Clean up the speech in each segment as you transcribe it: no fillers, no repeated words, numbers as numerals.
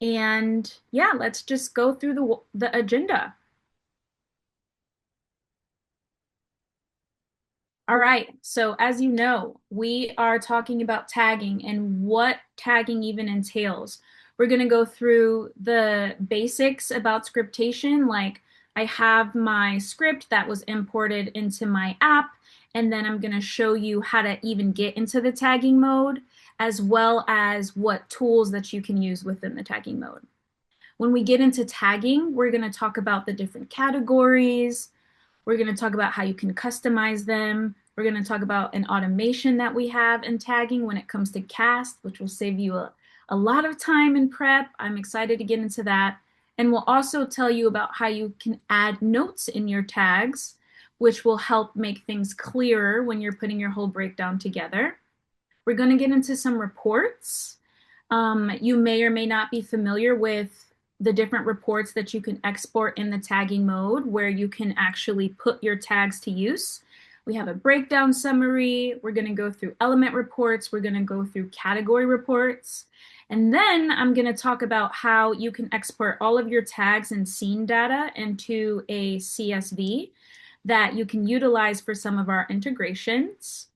And yeah, let's just go through the agenda. All right. So as you know, we are talking about tagging and what tagging even entails. We're going to go through the basics about scriptation, like I have my script that was imported into my app, and then I'm going to show you how to even get into the tagging mode, as well as what tools that you can use within the tagging mode. When we get into tagging, we're going to talk about the different categories. We're going to talk about how you can customize them. We're going to talk about an automation that we have in tagging when it comes to cast, which will save you a lot of time in prep. I'm excited to get into that. And we'll also tell you about how you can add notes in your tags, which will help make things clearer when you're putting your whole breakdown together. We're going to get into some reports. You may or may not be familiar with the different reports that you can export in the tagging mode where you can actually put your tags to use. We have a breakdown summary. We're going to go through element reports. We're going to go through category reports. And then I'm going to talk about how you can export all of your tags and scene data into a CSV that you can utilize for some of our integrations.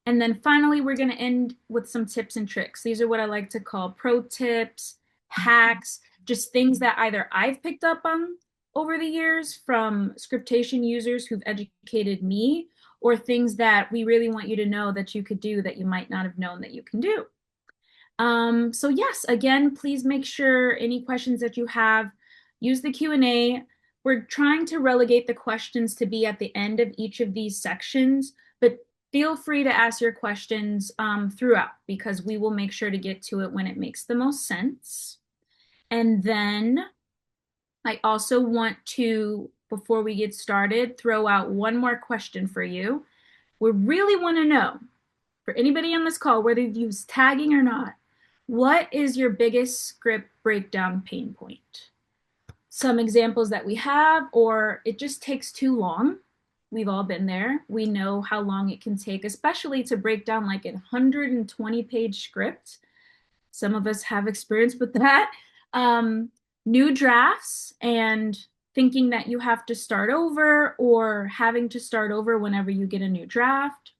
And then finally, we're going to end with some tips and tricks. These are what I like to call pro tips, hacks, just things that either I've picked up on over the years from scriptation users who've educated me, or things that we really want you to know that you could do that you might not have known that you can do. So yes, again, please make sure any questions that you have, use the Q&A. We're trying to relegate the questions to be at the end of each of these sections, but feel free to ask your questions throughout because we will make sure to get to it when it makes the most sense. And then I also want to, before we get started, throw out one more question for you. We really want to know, for anybody on this call, whether you use tagging or not, what is your biggest script breakdown pain point? Some examples that we have, or it just takes too long. We've all been there. We know how long it can take, especially to break down like a 120-page script. Some of us have experience with that. Um, New drafts and thinking that you have to start over or having to start over whenever you get a new draft,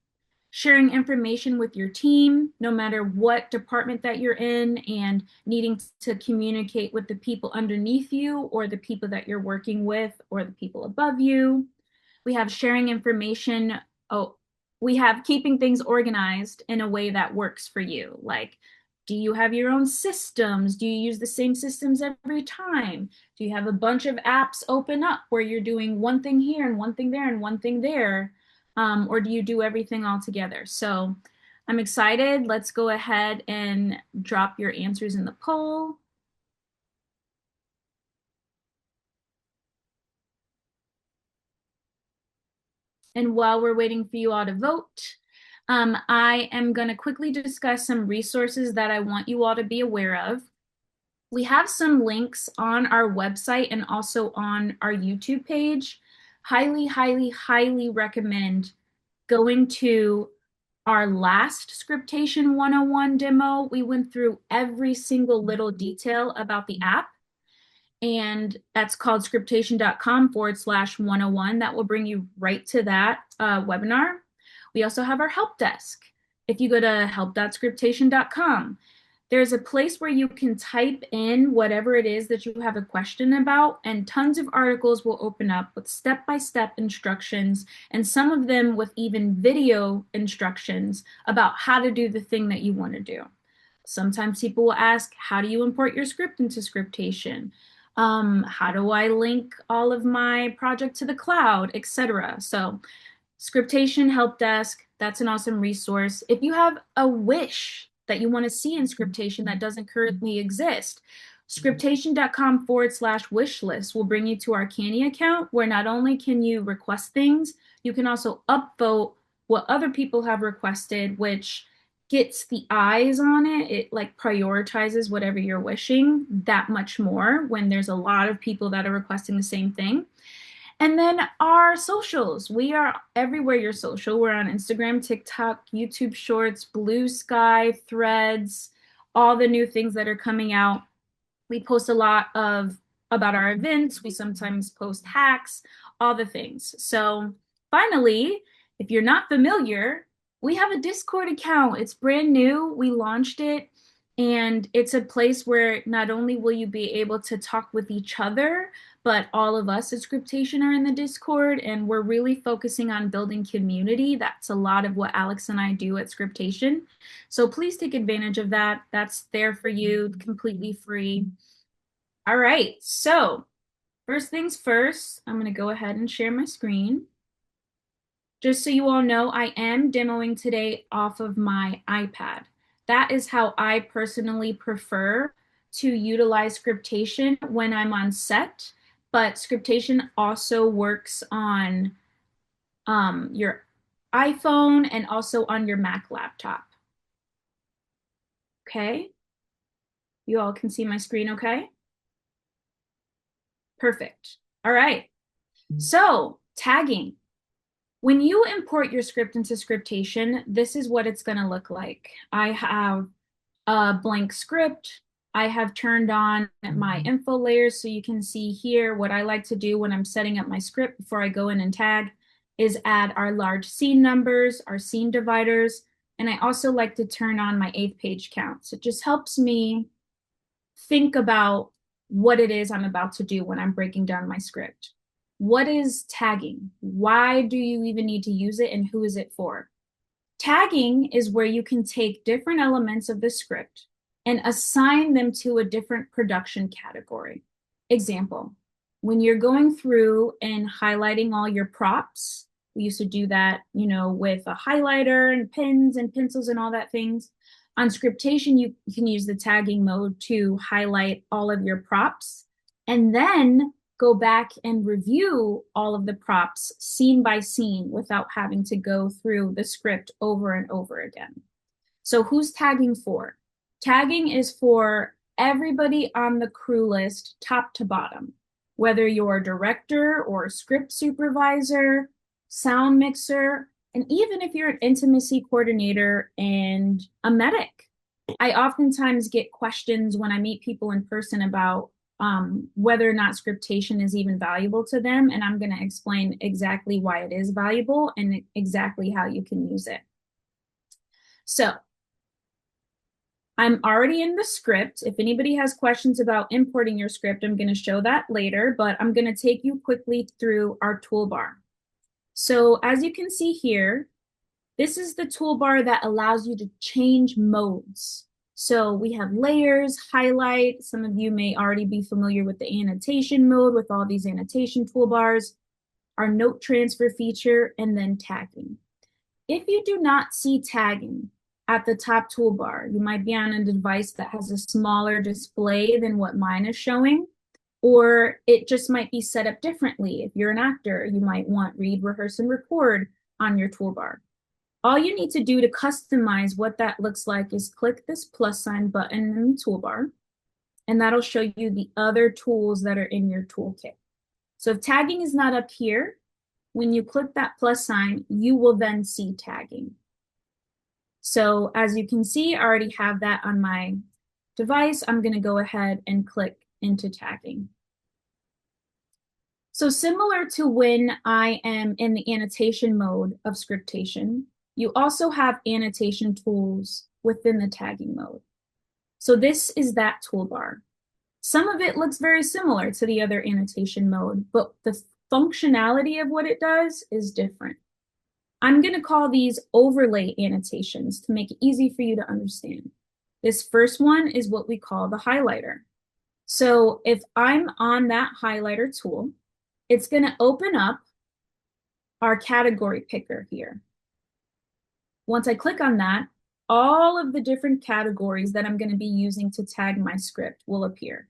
sharing information with your team, no matter what department that you're in, and needing to communicate with the people underneath you or the people that you're working with or the people above you. We have sharing information. Oh, we have keeping things organized in a way that works for you. Like, do you have your own systems? Do you use the same systems every time? Do you have a bunch of apps open up where you're doing one thing here and one thing there and one thing there? Or do you do everything all together? So I'm excited. Let's go ahead and drop your answers in the poll. And while we're waiting for you all to vote, I am going to quickly discuss some resources that I want you all to be aware of. We have some links on our website and also on our YouTube page. Highly, highly, highly recommend going to our last Scriptation 101 demo. We went through every single little detail about the app, and that's called scriptation.com/101. That will bring you right to that webinar. We also have our help desk. If you go to help.scriptation.com, there's a place where you can type in whatever it is that you have a question about, and tons of articles will open up with step-by-step instructions, and some of them with even video instructions about how to do the thing that you want to do. Sometimes people will ask, how do you import your script into Scriptation? How do I link all of my project to the cloud, etc. So Scriptation Help Desk, that's an awesome resource. If you have a wish that you want to see in Scriptation that doesn't currently exist, scriptation.com/wish list will bring you to our Canny account where not only can you request things, you can also upvote what other people have requested, which gets the eyes on it. It like prioritizes whatever you're wishing that much more when there's a lot of people that are requesting the same thing. And then our socials. We are everywhere you're social. We're on Instagram, TikTok, YouTube Shorts, Blue Sky, Threads, all the new things that are coming out. We post a lot of about our events. We sometimes post hacks, all the things. So finally, if you're not familiar, we have a Discord account. It's brand new. We launched it, and it's a place where not only will you be able to talk with each other, but all of us at Scriptation are in the Discord, and we're really focusing on building community. That's a lot of what Alex and I do at Scriptation. So please take advantage of that. That's there for you, completely free. All right, so first things first, I'm going to go ahead and share my screen. Just so you all know, I am demoing today off of my iPad. That is how I personally prefer to utilize Scriptation when I'm on set, but Scriptation also works on your iPhone and also on your Mac laptop. Okay, you all can see my screen okay? Perfect. All right, so tagging. When you import your script into Scriptation, this is what it's going to look like. I have a blank script. I have turned on my info layers so you can see here what I like to do when I'm setting up my script before I go in and tag is add our large scene numbers, our scene dividers, and I also like to turn on my 8th page counts. It just helps me think about what it is I'm about to do when I'm breaking down my script. What is tagging? Why do you even need to use it, and who is it for? Tagging is where you can take different elements of the script and assign them to a different production category. Example, when you're going through and highlighting all your props, we used to do that, with a highlighter and pens and pencils and all that things. On Scriptation, you can use the tagging mode to highlight all of your props and then go back and review all of the props scene by scene without having to go through the script over and over again. So who's tagging for? Tagging is for everybody on the crew list, top to bottom, whether you're a director or a script supervisor, sound mixer, and even if you're an intimacy coordinator and a medic. I oftentimes get questions when I meet people in person about whether or not Scriptation is even valuable to them. And I'm going to explain exactly why it is valuable and exactly how you can use it. So I'm already in the script. If anybody has questions about importing your script, I'm going to show that later, but I'm going to take you quickly through our toolbar. So as you can see here, this is the toolbar that allows you to change modes. So we have layers, highlight. Some of you may already be familiar with the annotation mode with all these annotation toolbars, our note transfer feature, and then tagging. If you do not see tagging at the top toolbar, you might be on a device that has a smaller display than what mine is showing, or it just might be set up differently. If you're an actor, you might want read, rehearse, and record on your toolbar. All you need to do to customize what that looks like is click this plus sign button in the toolbar, and that'll show you the other tools that are in your toolkit. So if tagging is not up here, when you click that plus sign, you will then see tagging. So as you can see, I already have that on my device. I'm going to go ahead and click into tagging. So similar to when I am in the annotation mode of Scriptation, you also have annotation tools within the tagging mode. So this is that toolbar. Some of it looks very similar to the other annotation mode, but the functionality of what it does is different. I'm going to call these overlay annotations to make it easy for you to understand. This first one is what we call the highlighter. So if I'm on that highlighter tool, it's going to open up our category picker here. Once I click on that, all of the different categories that I'm going to be using to tag my script will appear.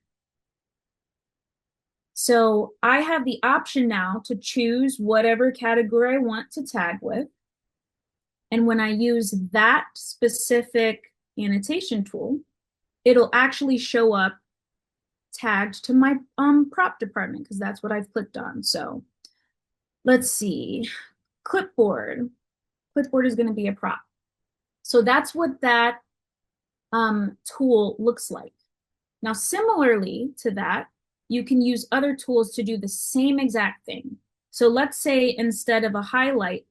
So I have the option now to choose whatever category I want to tag with. And when I use that specific annotation tool, it'll actually show up tagged to my prop department because that's what I've clicked on. So let's see, clipboard. Clipboard is going to be a prop. So that's what that tool looks like. Now, similarly to that, you can use other tools to do the same exact thing. So let's say instead of a highlight,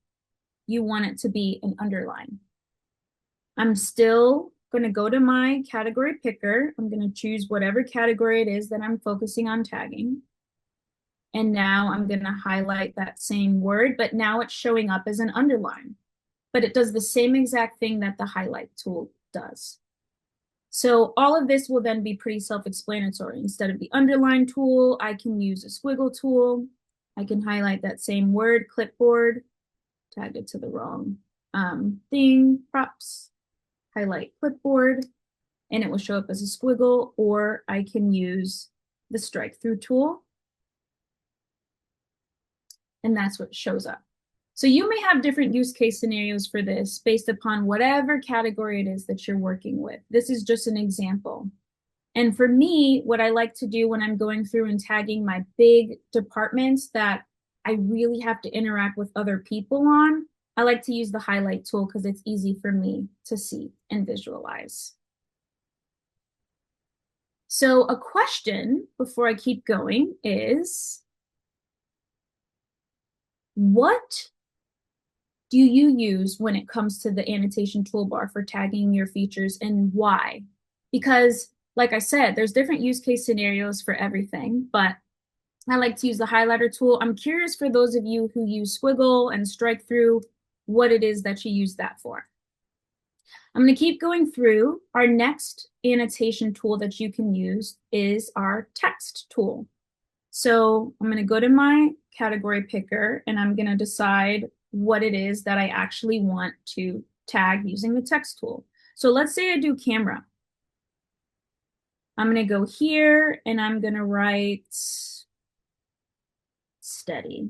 you want it to be an underline. I'm still going to go to my category picker. I'm going to choose whatever category it is that I'm focusing on tagging. And now I'm going to highlight that same word, but now it's showing up as an underline. But it does the same exact thing that the highlight tool does. So all of this will then be pretty self-explanatory. Instead of the underline tool, I can use a squiggle tool. I can highlight that same word, clipboard, tag it to the wrong thing, props, highlight clipboard, and it will show up as a squiggle, or I can use the strike through tool, and that's what shows up. So you may have different use case scenarios for this based upon whatever category it is that you're working with. This is just an example. And for me, what I like to do when I'm going through and tagging my big departments that I really have to interact with other people on, I like to use the highlight tool because it's easy for me to see and visualize. So a question before I keep going is, what do you use when it comes to the annotation toolbar for tagging your features, and why? Because like I said, there's different use case scenarios for everything, but I like to use the highlighter tool. I'm curious for those of you who use squiggle and strike through, what it is that you use that for. I'm going to keep going through. Our next annotation tool that you can use is our text tool. So I'm going to go to my category picker and I'm going to decide what it is that I actually want to tag using the text tool. So let's say I do camera. I'm going to go here and I'm going to write steady.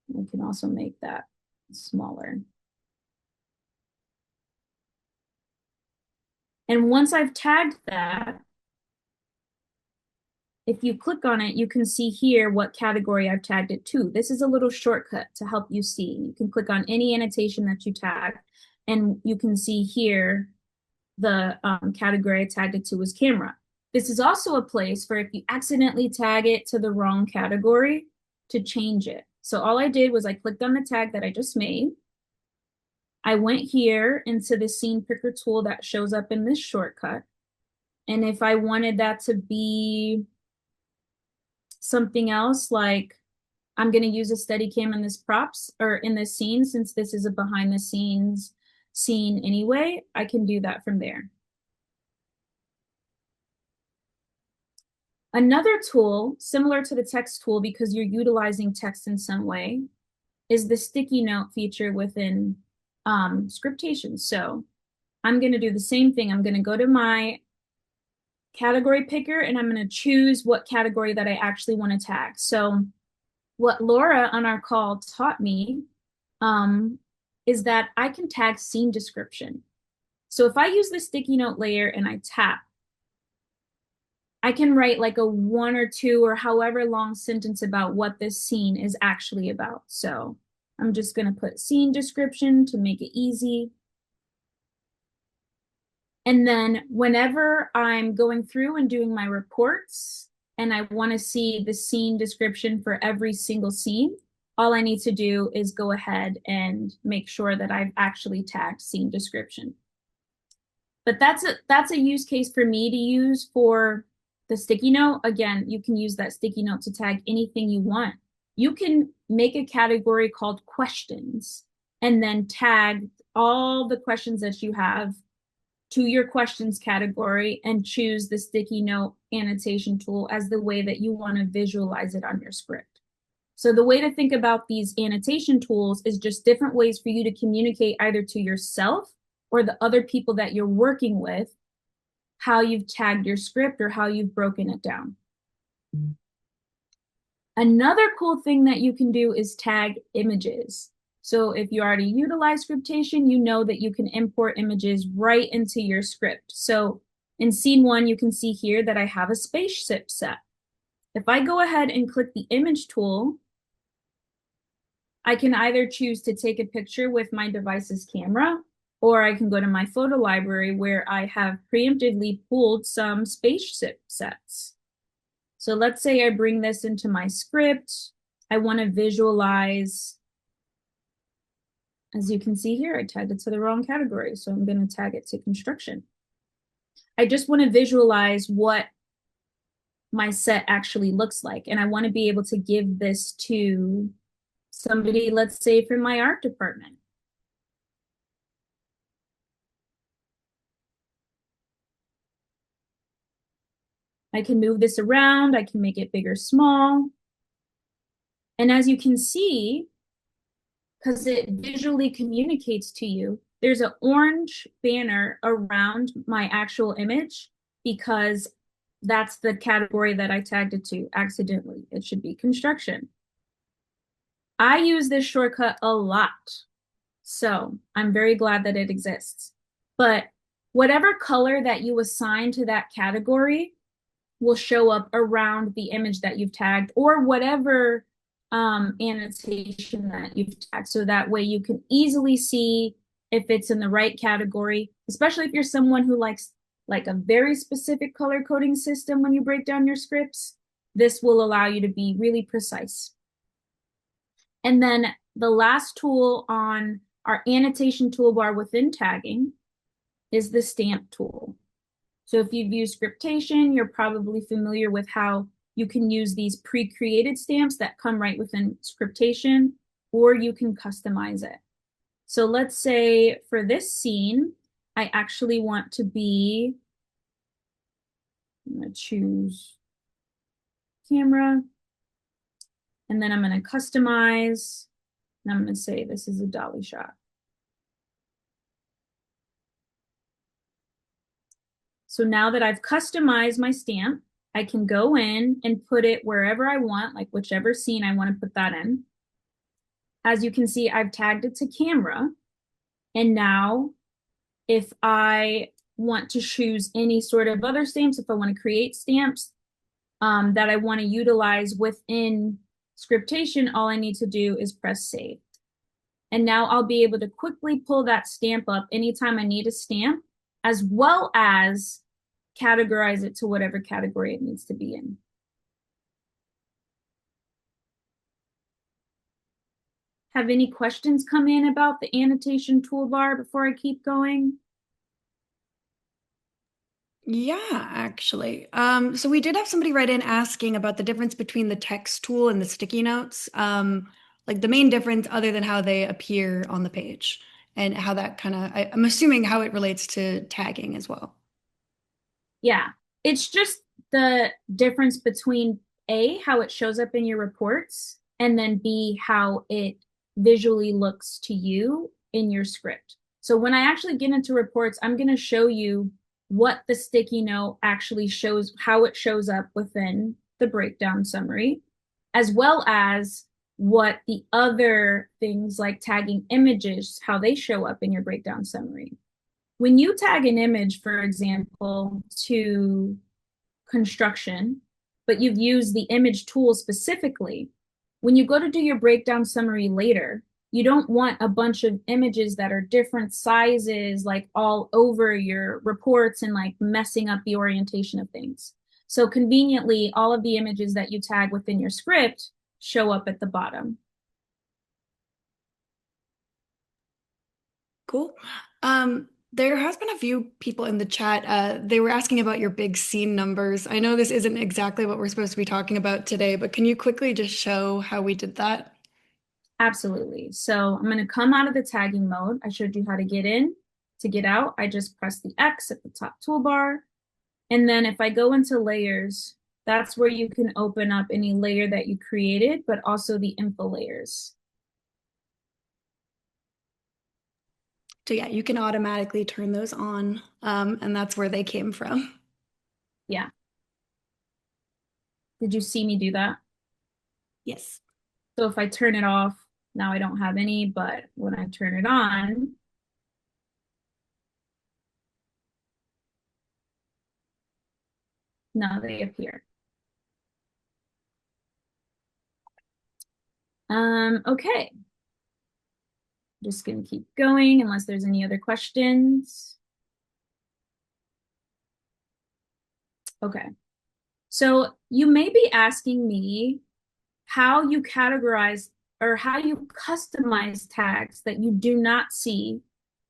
I can also make that smaller. And once I've tagged that, if you click on it, you can see here what category I've tagged it to. This is a little shortcut to help you see. You can click on any annotation that you tag, and you can see here the category I tagged it to was camera. This is also a place for if you accidentally tag it to the wrong category to change it. So all I did was I clicked on the tag that I just made. I went here into the scene picker tool that shows up in this shortcut. And if I wanted that to be something else, like I'm going to use a steady cam in this props or in this scene, since this is a behind the scenes scene anyway, I can do that from there. Another tool similar to the text tool, because you're utilizing text in some way, is the sticky note feature within Scriptation. So I'm going to do the same thing. I'm going to go to my category picker and I'm going to choose what category that I actually want to tag. So what Laura on our call taught me is that I can tag scene description. So if I use the sticky note layer and I tap, I can write like a 1 or 2 or however long sentence about what this scene is actually about. So I'm just going to put scene description to make it easy. And then whenever I'm going through and doing my reports and I want to see the scene description for every single scene, all I need to do is go ahead and make sure that I've actually tagged scene description. But that's a use case for me to use for the sticky note. Again, you can use that sticky note to tag anything you want. You can make a category called questions and then tag all the questions that you have to your questions category and choose the sticky note annotation tool as the way that you want to visualize it on your script. So the way to think about these annotation tools is just different ways for you to communicate either to yourself or the other people that you're working with how you've tagged your script or how you've broken it down. Another cool thing that you can do is tag images. So if you already utilize Scriptation, you know that you can import images right into your script. So in scene 1, you can see here that I have a spaceship set. If I go ahead and click the image tool, I can either choose to take a picture with my device's camera, or I can go to my photo library where I have preemptively pulled some spaceship sets. So let's say I bring this into my script. I want to visualize, as you can see here, I tagged it to the wrong category. So I'm going to tag it to construction. I just want to visualize what my set actually looks like. And I want to be able to give this to somebody, let's say from my art department. I can move this around. I can make it big or small. And as you can see, because it visually communicates to you, there's an orange banner around my actual image because that's the category that I tagged it to accidentally. It should be construction. I use this shortcut a lot, so I'm very glad that it exists. But whatever color that you assign to that category will show up around the image that you've tagged or whatever annotation that you've tagged. So that way you can easily see if it's in the right category, especially if you're someone who likes like a very specific color coding system when you break down your scripts. This will allow you to be really precise. And then the last tool on our annotation toolbar within tagging is the stamp tool. So if you've used Scriptation, you're probably familiar with how you can use these pre-created stamps that come right within Scriptation, or you can customize it. So let's say for this scene, I actually want to be, I'm going to choose camera, and then I'm going to customize, and I'm going to say this is a dolly shot. So now that I've customized my stamp, I can go in and put it wherever I want, like whichever scene I want to put that in. As you can see, I've tagged it to camera. And now if I want to choose any sort of other stamps, if I want to create stamps that I want to utilize within Scriptation, all I need to do is press save. And now I'll be able to quickly pull that stamp up anytime I need a stamp, as well as categorize it to whatever category it needs to be in. Have any questions come in about the annotation toolbar before I keep going? Yeah, actually. So we did have somebody write in asking about the difference between the text tool and the sticky notes. Like the main difference other than how they appear on the page and how that kind of, I'm assuming how it relates to tagging as well. Yeah, it's just the difference between A, how it shows up in your reports, and then B, how it visually looks to you in your script. So when I actually get into reports, I'm going to show you what the sticky note actually shows, how it shows up within the breakdown summary, as well as what the other things like tagging images, how they show up in your breakdown summary. When you tag an image, for example, to construction, but you've used the image tool specifically, when you go to do your breakdown summary later, you don't want a bunch of images that are different sizes, like all over your reports and like messing up the orientation of things. So conveniently, all of the images that you tag within your script show up at the bottom. Cool. There has been a few people in the chat. They were asking about your big scene numbers. I know this isn't exactly what we're supposed to be talking about today, but can you quickly just show how we did that? Absolutely. So I'm going to come out of the tagging mode. I showed you how to get in. To get out, I just press the X at the top toolbar. And then if I go into layers, that's where you can open up any layer that you created, but also the info layers. So yeah, you can automatically turn those on, and that's where they came from. Yeah. Did you see me do that? Yes. So if I turn it off, now I don't have any, but when I turn it on, now they appear. Okay. Just going to keep going unless there's any other questions. Okay. So you may be asking me how you categorize or how you customize tags that you do not see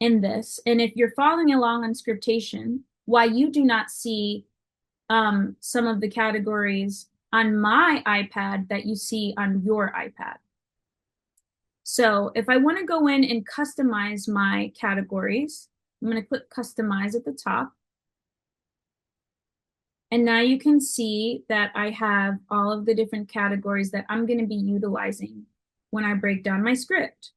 in this. And if you're following along on Scriptation, why you do not see some of the categories on my iPad that you see on your iPad. So if I want to go in and customize my categories, I'm going to click Customize at the top. And now you can see that I have all of the different categories that I'm going to be utilizing when I break down my script.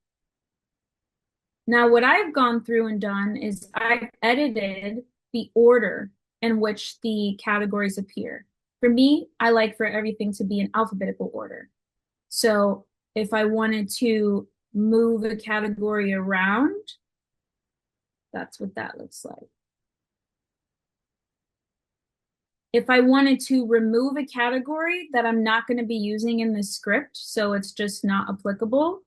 Now, what I've gone through and done is I've edited the order in which the categories appear. For me, I like for everything to be in alphabetical order. So if I wanted to move a category around, that's what that looks like. If I wanted to remove a category that I'm not going to be using in the script, so it's just not applicable,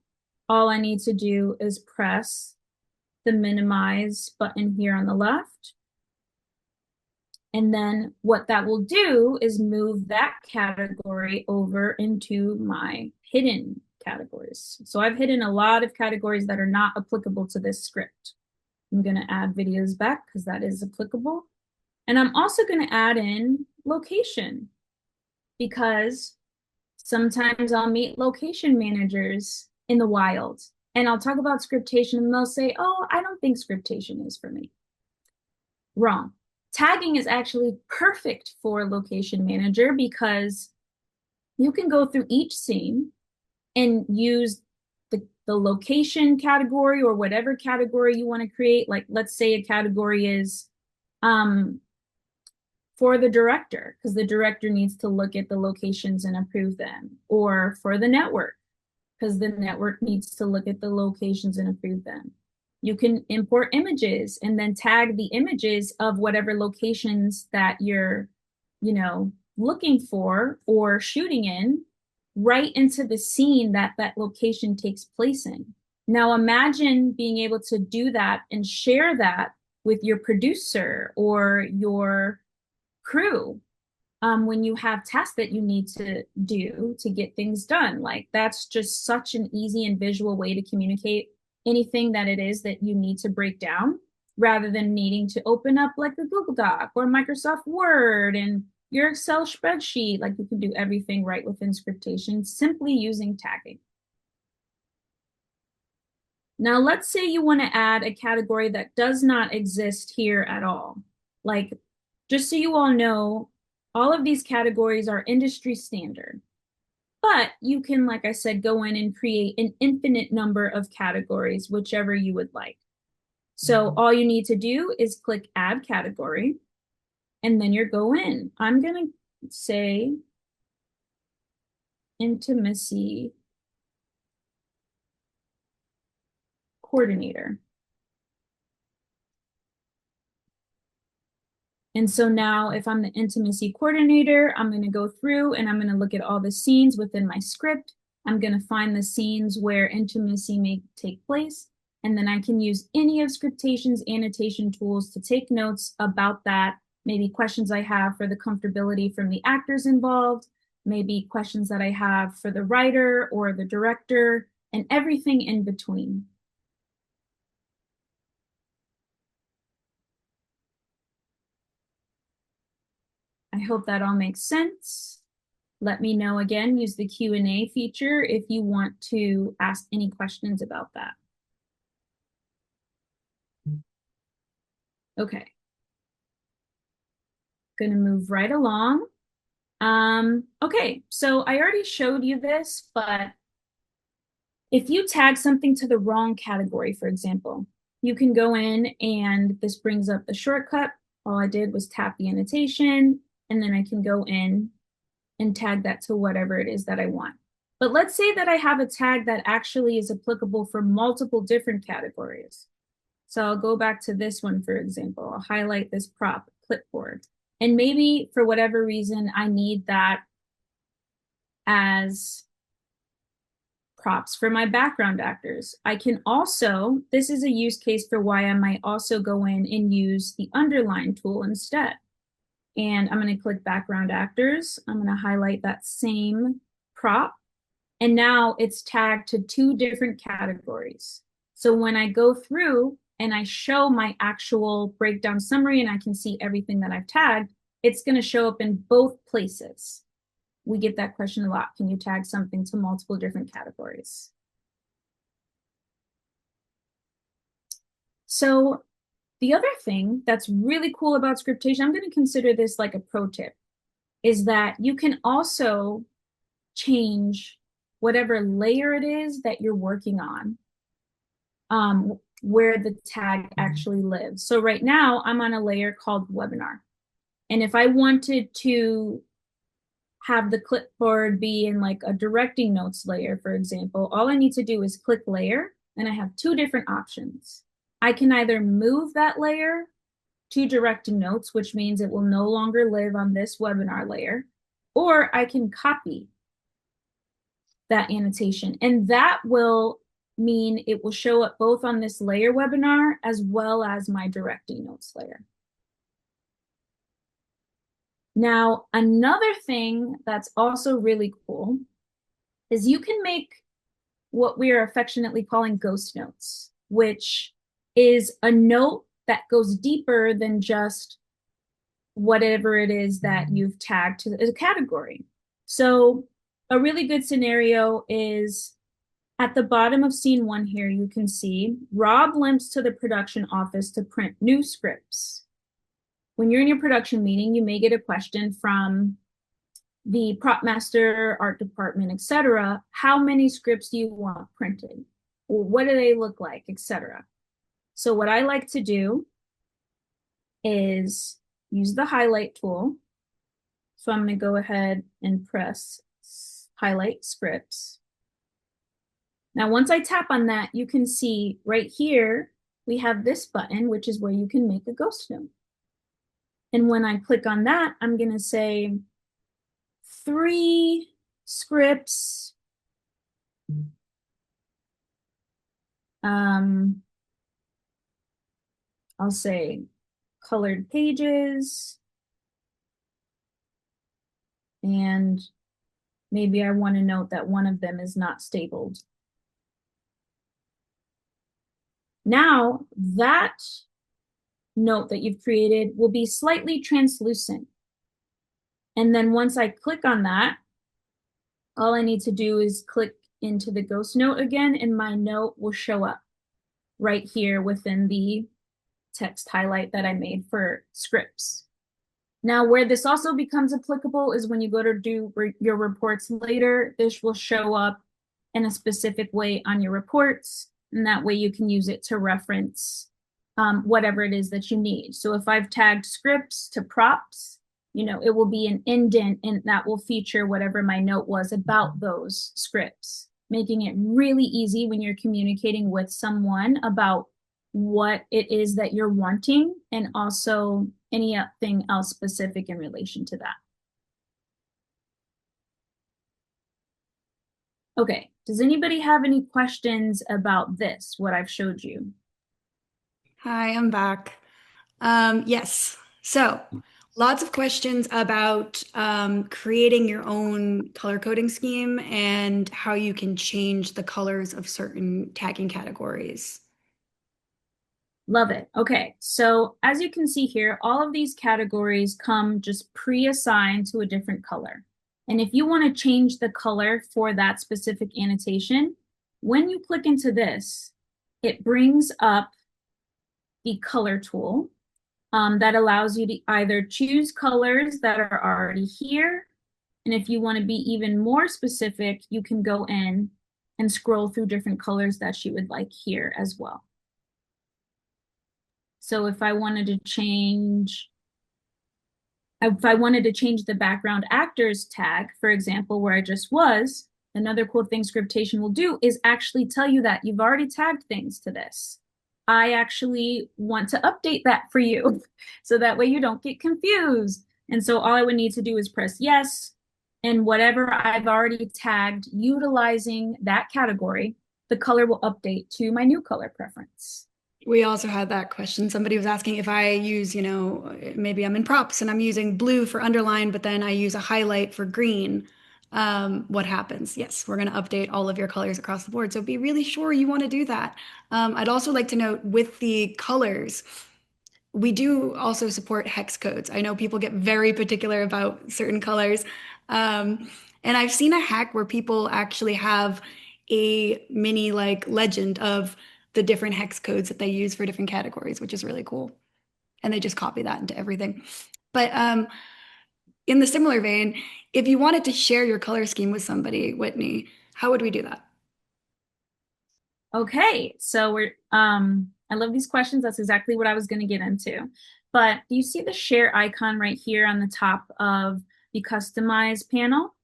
all I need to do is press the minimize button here on the left. And then what that will do is move that category over into my hidden categories. So I've hidden a lot of categories that are not applicable to this script. I'm going to add videos back because that is applicable. And I'm also going to add in location because sometimes I'll meet location managers in the wild and I'll talk about Scriptation and they'll say, oh, I don't think Scriptation is for me. Wrong. Tagging is actually perfect for location manager because you can go through each scene and use the location category or whatever category you want to create. Like, let's say a category is for the director, because the director needs to look at the locations and approve them, or for the network, because the network needs to look at the locations and approve them. You can import images and then tag the images of whatever locations that you're, looking for or shooting in right into the scene that that location takes place in. Now imagine being able to do that and share that with your producer or your crew when you have tasks that you need to do to get things done. Like that's just such an easy and visual way to communicate anything that it is that you need to break down rather than needing to open up like a Google Doc or Microsoft Word and your Excel spreadsheet. Like you can do everything right within Scriptation simply using tagging. Now, let's say you want to add a category that does not exist here at all. Like, just so you all know, all of these categories are industry standard. But you can, like I said, go in and create an infinite number of categories, whichever you would like. So all you need to do is click Add Category, and then you go in. I'm going to say Intimacy Coordinator. And so now if I'm the intimacy coordinator, I'm going to go through and I'm going to look at all the scenes within my script. I'm going to find the scenes where intimacy may take place. And then I can use any of Scriptation's annotation tools to take notes about that, maybe questions I have for the comfortability from the actors involved, maybe questions that I have for the writer or the director, and everything in between. I hope that all makes sense. Let me know again, use the Q&A feature if you want to ask any questions about that. Okay. Gonna move right along. Okay, so I already showed you this, but if you tag something to the wrong category, for example, you can go in and this brings up the shortcut. All I did was tap the annotation, and then I can go in and tag that to whatever it is that I want. But let's say that I have a tag that actually is applicable for multiple different categories. So I'll go back to this one, for example. I'll highlight this prop, clipboard. And maybe for whatever reason, I need that as props for my background actors. I can also, this is a use case for why I might also go in and use the underline tool instead. And I'm going to click background actors. I'm going to highlight that same prop. And now it's tagged to two different categories. So when I go through and I show my actual breakdown summary and I can see everything that I've tagged, it's going to show up in both places. We get that question a lot. Can you tag something to multiple different categories? So the other thing that's really cool about scriptation, I'm going to consider this like a pro tip, is that you can also change whatever layer it is that you're working on, where the tag actually lives. So right now I'm on a layer called webinar. And if I wanted to have the clipboard be in like a directing notes layer, for example, all I need to do is click layer and I have two different options. I can either move that layer to directing notes, which means it will no longer live on this webinar layer, or I can copy that annotation. And that will mean it will show up both on this layer webinar as well as my directing notes layer. Now, another thing that's also really cool is you can make what we are affectionately calling ghost notes, which is a note that goes deeper than just whatever it is that you've tagged to a category. So a really good scenario is at the bottom of scene 1 here, you can see Rob limps to the production office to print new scripts. When you're in your production meeting, you may get a question from the prop master, art department, etc. How many scripts do you want printed? Or what do they look like, etc. So what I like to do is use the highlight tool. So I'm going to go ahead and press highlight scripts. Now, once I tap on that, you can see right here, we have this button, which is where you can make a ghost note. And when I click on that, I'm going to say 3 scripts. I'll say colored pages. And maybe I want to note that one of them is not stapled. Now, that note that you've created will be slightly translucent. And then once I click on that, all I need to do is click into the ghost note again, and my note will show up right here within the text highlight that I made for scripts. Now, where this also becomes applicable is when you go to do your reports later, this will show up in a specific way on your reports, and that way you can use it to reference whatever it is that you need. So if I've tagged scripts to props, it will be an indent and that will feature whatever my note was about those scripts, making it really easy when you're communicating with someone about what it is that you're wanting and also anything else specific in relation to that. Okay, does anybody have any questions about this, what I've showed you? Hi, I'm back. Yes. So lots of questions about creating your own color coding scheme and how you can change the colors of certain tagging categories. Love it. Okay, so as you can see here, all of these categories come just pre-assigned to a different color. And if you want to change the color for that specific annotation, when you click into this, it brings up the color tool that allows you to either choose colors that are already here. And if you want to be even more specific, you can go in and scroll through different colors that you would like here as well. So if I wanted to change the background actors tag, for example, where I just was, another cool thing Scriptation will do is actually tell you that you've already tagged things to this. I actually want to update that for you so that way you don't get confused. And so all I would need to do is press yes, And whatever I've already tagged utilizing that category, the color will update to my new color preference. We also had that question. Somebody was asking if I use, maybe I'm in props and I'm using blue for underline, but then I use a highlight for green. What happens? Yes, we're going to update all of your colors across the board. So be really sure you want to do that. I'd also like to note with the colors, we do also support hex codes. I know people get very particular about certain colors. And I've seen a hack where people actually have a mini like legend of the different hex codes that they use for different categories, which is really cool. And they just copy that into everything. But in the similar vein, if you wanted to share your color scheme with somebody, Whitney, how would we do that? Okay, so I love these questions. That's exactly what I was going to get into. But do you see the share icon right here on the top of the customize panel?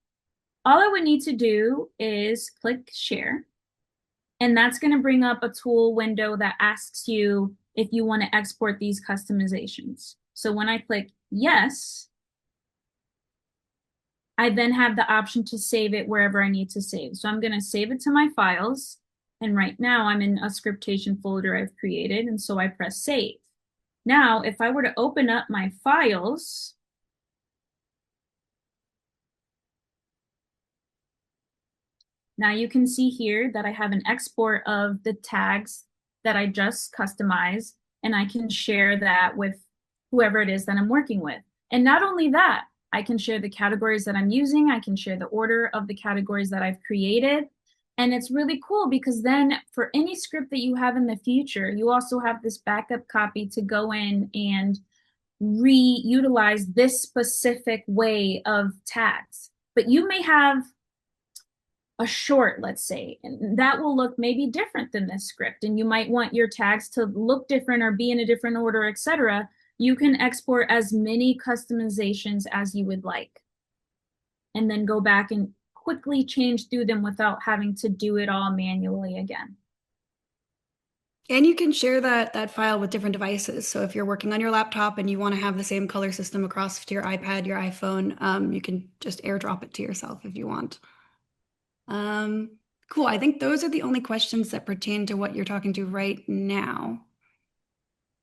All I would need to do is click share, and that's going to bring up a tool window that asks you if you want to export these customizations. So when I click yes, I then have the option to save it wherever I need to save. So I'm going to save it to my files. And right now I'm in a Scriptation folder I've created. And so I press save. Now, if I were to open up my files, now you can see here that I have an export of the tags that I just customized, and I can share that with whoever it is that I'm working with. And not only that, I can share the categories that I'm using, I can share the order of the categories that I've created. And it's really cool because then for any script that you have in the future, you also have this backup copy to go in and reutilize this specific way of tags. But you may have a short, let's say, and that will look maybe different than this script, and you might want your tags to look different or be in a different order, etc. You can export as many customizations as you would like, and then go back and quickly change through them without having to do it all manually again. And you can share that file with different devices. So if you're working on your laptop and you want to have the same color system across to your iPad, your iPhone, you can just airdrop it to yourself if you want. Um, cool. I think those are the only questions that pertain to what you're talking to right now.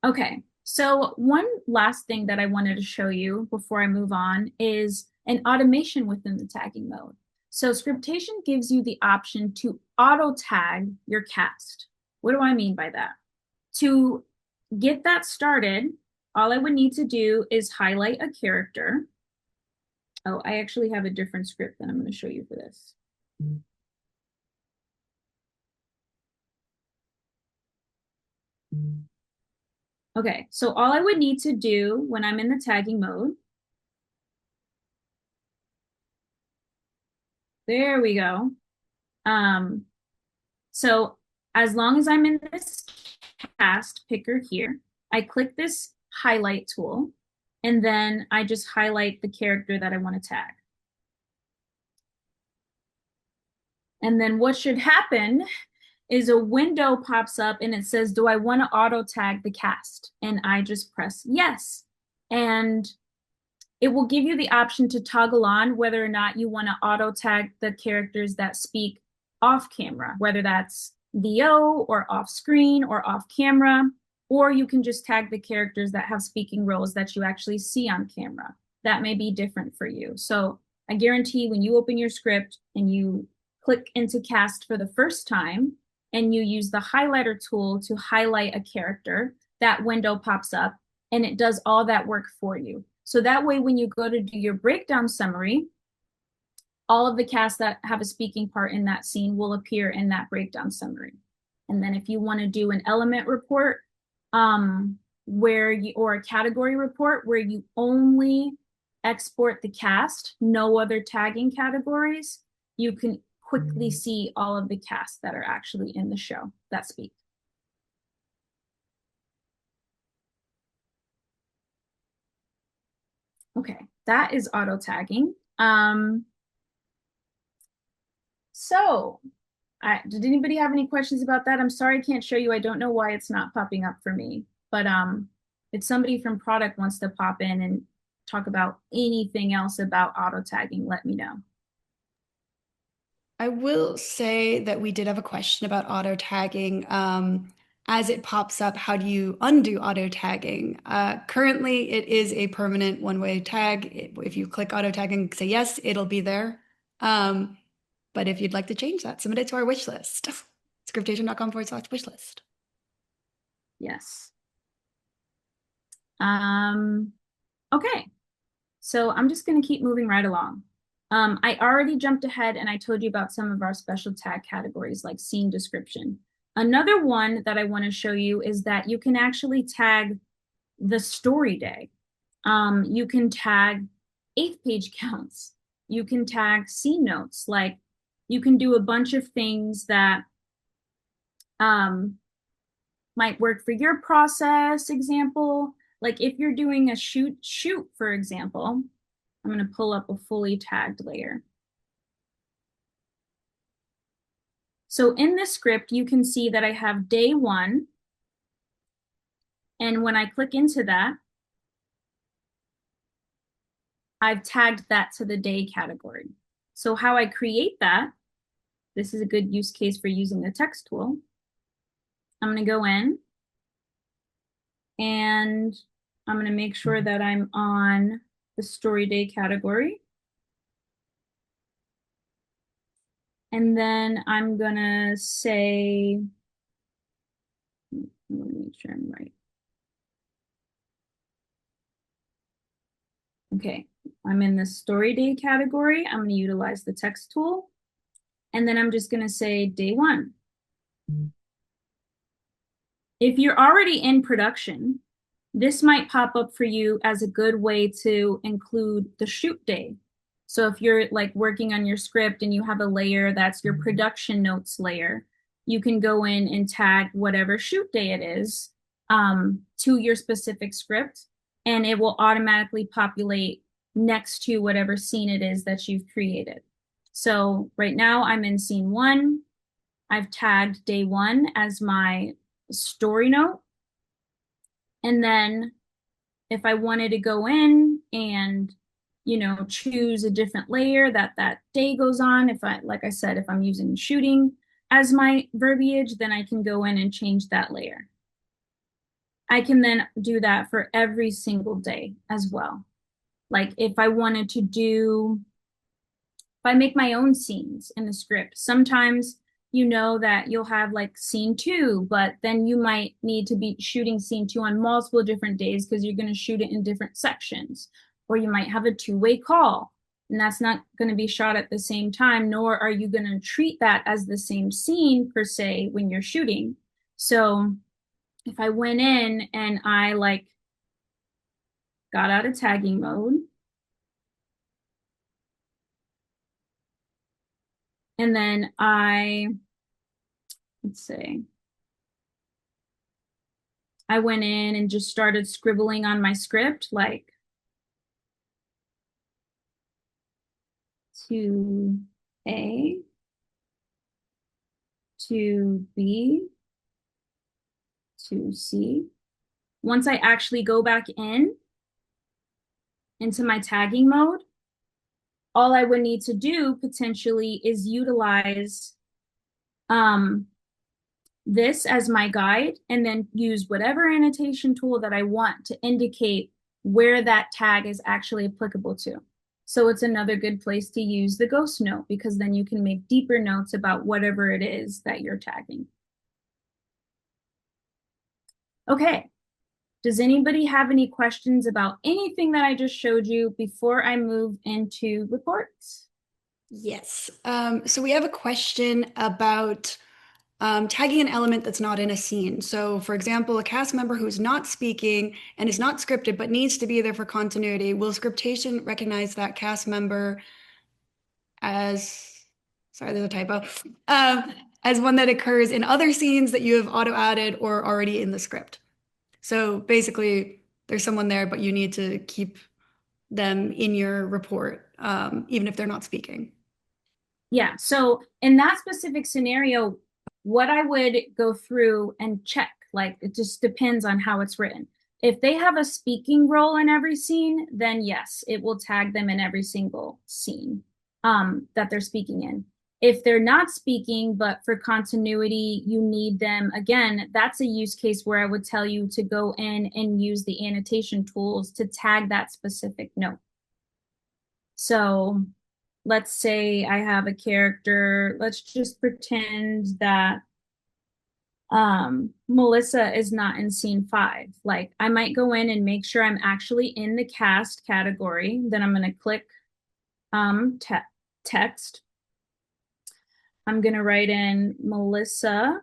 Okay, so one last thing that I wanted to show you before I move on is an automation within the tagging mode. So Scriptation gives you the option to auto tag your cast. What do I mean by that? To get that started, all I would need to do is highlight a character. Oh, I actually have a different script that I'm going to show you for this. Okay, so all I would need to do when I'm in the tagging mode, there we go. Um, so as long as I'm in this cast picker here, I click this highlight tool, and then I just highlight the character that I want to tag. And then what should happen is a window pops up and it says, do I want to auto tag the cast? And I just press yes. And it will give you the option to toggle on whether or not you want to auto tag the characters that speak off camera, whether that's VO or off screen or off camera, or you can just tag the characters that have speaking roles that you actually see on camera. That may be different for you. So I guarantee when you open your script and you click into cast for the first time and you use the highlighter tool to highlight a character, that window pops up and it does all that work for you. So that way, when you go to do your breakdown summary, all of the casts that have a speaking part in that scene will appear in that breakdown summary. And then if you want to do an element report, or a category report where you only export the cast, no other tagging categories, you can quickly see all of the casts that are actually in the show that speak. Okay, that is auto tagging. So did anybody have any questions about that? I'm sorry I can't show you. I don't know why it's not popping up for me, but if somebody from product wants to pop in and talk about anything else about auto tagging, let me know. I will say that we did have a question about auto tagging. As it pops up, how do you undo auto tagging? Currently, it is a permanent one-way tag. If you click auto tag and say yes, it'll be there. Um, but if you'd like to change that, submit it to our wish list. Scriptation.com/wish list. Yes. Um, okay. So I'm just going to keep moving right along. I already jumped ahead and I told you about some of our special tag categories like scene description. Another one that I want to show you is that you can actually tag the story day. You can tag eighth page counts. You can tag scene notes. Like you can do a bunch of things that um, might work for your process example. Like if you're doing a shoot, for example, I'm going to pull up a fully tagged layer. So in this script, you can see that I have day one. And when I click into that, I've tagged that to the day category. So how I create that, this is a good use case for using the text tool. I'm going to go in and I'm going to make sure that I'm on the story day category. And then I'm going to say, let me make sure I'm right. Okay, I'm in the story day category. I'm going to utilize the text tool. And then I'm just going to say day one. If you're already in production, this might pop up for you as a good way to include the shoot day. So if you're like working on your script and you have a layer that's your production notes layer, you can go in and tag whatever shoot day it is to your specific script, and it will automatically populate next to whatever scene it is that you've created. So right now I'm in scene one. I've tagged day one as my story note. And then if I wanted to go in and, choose a different layer that that day goes on, if I, like I said, if I'm using shooting as my verbiage, then I can go in and change that layer. I can then do that for every single day as well. Like if I wanted to do, if I make my own scenes in the script, sometimes you know that you'll have like scene two, but then you might need to be shooting scene two on multiple different days because you're going to shoot it in different sections. Or you might have a two-way call, and that's not going to be shot at the same time, nor are you going to treat that as the same scene per se when you're shooting. So if I went in and I like got out of tagging mode, and then let's see, I went in and just started scribbling on my script, like to A, to B, to C. Once I actually go back into my tagging mode, all I would need to do potentially is utilize um, this as my guide and then use whatever annotation tool that I want to indicate where that tag is actually applicable to. So it's another good place to use the ghost note because then you can make deeper notes about whatever it is that you're tagging. Okay, does anybody have any questions about anything that I just showed you before I move into reports? Yes. So we have a question about tagging an element that's not in a scene. So, for example, a cast member who's not speaking and is not scripted but needs to be there for continuity, will Scriptation recognize that cast member as, sorry, there's a typo, as one that occurs in other scenes that you have auto added or already in the script? So basically, there's someone there, but you need to keep them in your report, even if they're not speaking. Yeah, so in that specific scenario, what I would go through and check, like it just depends on how it's written. If they have a speaking role in every scene, then yes, it will tag them in every single scene that they're speaking in. If they're not speaking, but for continuity, you need them, again, that's a use case where I would tell you to go in and use the annotation tools to tag that specific note. So let's say I have a character, let's just pretend that Melissa is not in scene 5. Like I might go in and make sure I'm actually in the cast category. Then I'm going to click te text. I'm going to write in Melissa.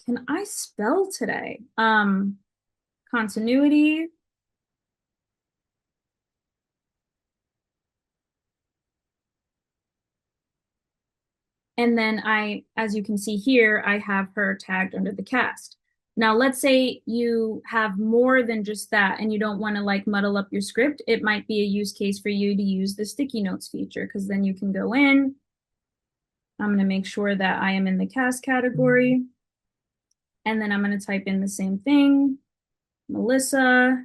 Can I spell today? Continuity. And then as you can see here, I have her tagged under the cast. Now, let's say you have more than just that and you don't want to like muddle up your script. It might be a use case for you to use the sticky notes feature because then you can go in. I'm going to make sure that I am in the cast category. And then I'm going to type in the same thing, Melissa,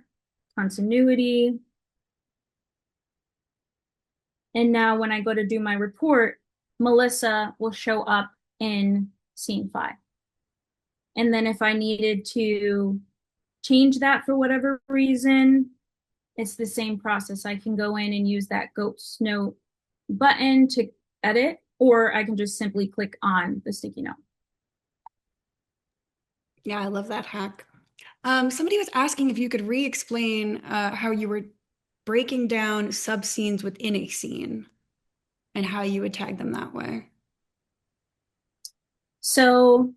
continuity. And now when I go to do my report, Melissa will show up in scene 5. And then if I needed to change that for whatever reason, it's the same process. I can go in and use that ghost note button to edit, or I can just simply click on the sticky note. Yeah, I love that hack. Somebody was asking if you could re-explain how you were breaking down sub-scenes within a scene and how you would tag them that way. So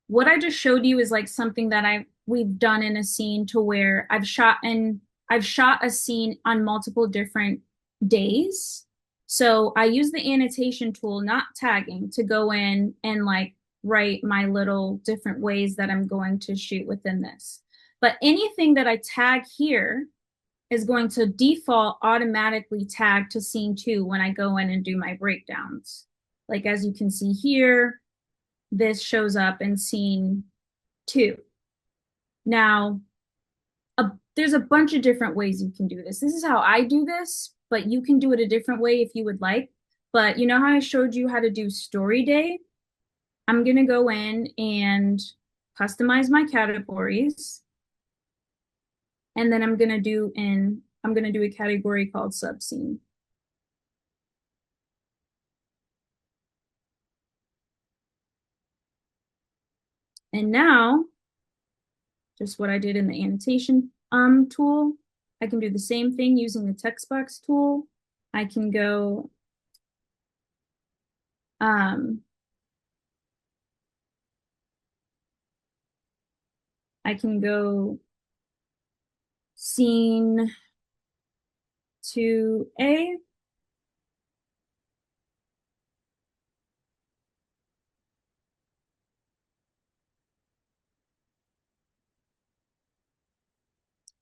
what I just showed you is like something that we've done in a scene to where I've shot a scene on multiple different days. So I use the annotation tool, not tagging, to go in and like write my little different ways that I'm going to shoot within this. But anything that I tag here is going to default automatically tag to scene 2 when I go in and do my breakdowns. Like as you can see here, this shows up in scene 2. Now, there's a bunch of different ways you can do this. This is how I do this, but you can do it a different way if you would like. But you know how I showed you how to do story day? I'm going to go in and customize my categories. And then I'm going to do a category called subscene. And now, just what I did in the annotation tool, I can do the same thing using the text box tool. I can go um, I can go scene 2A,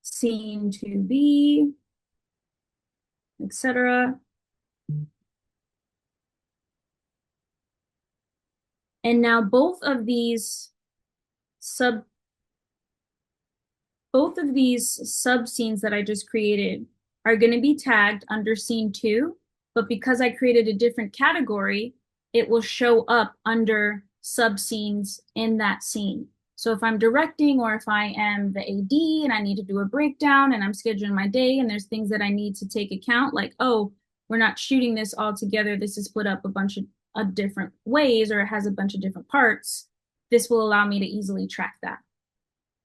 scene 2B, etc. And now sub both of these sub scenes that I just created are going to be tagged under scene 2, but because I created a different category, it will show up under sub scenes in that scene. So if I'm directing or if I am the AD and I need to do a breakdown and I'm scheduling my day and there's things that I need to take account, like, oh, we're not shooting this all together. This is split up a bunch of different ways or it has a bunch of different parts. This will allow me to easily track that.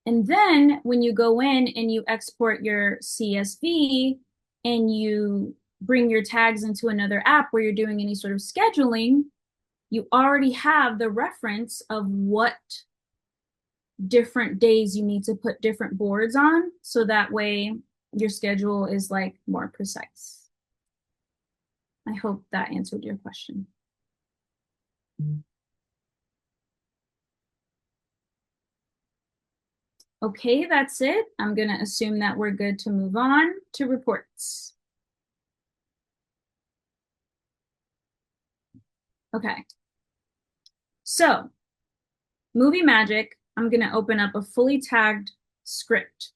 And then when you go in and you export your CSV and you bring your tags into another app where you're doing any sort of scheduling, you already have the reference of what different days you need to put different boards on. So that way your schedule is like more precise. I hope that answered your question. Okay, that's it. I'm going to assume that we're good to move on to reports. Okay. So Movie magic, I'm going to open up a fully tagged script.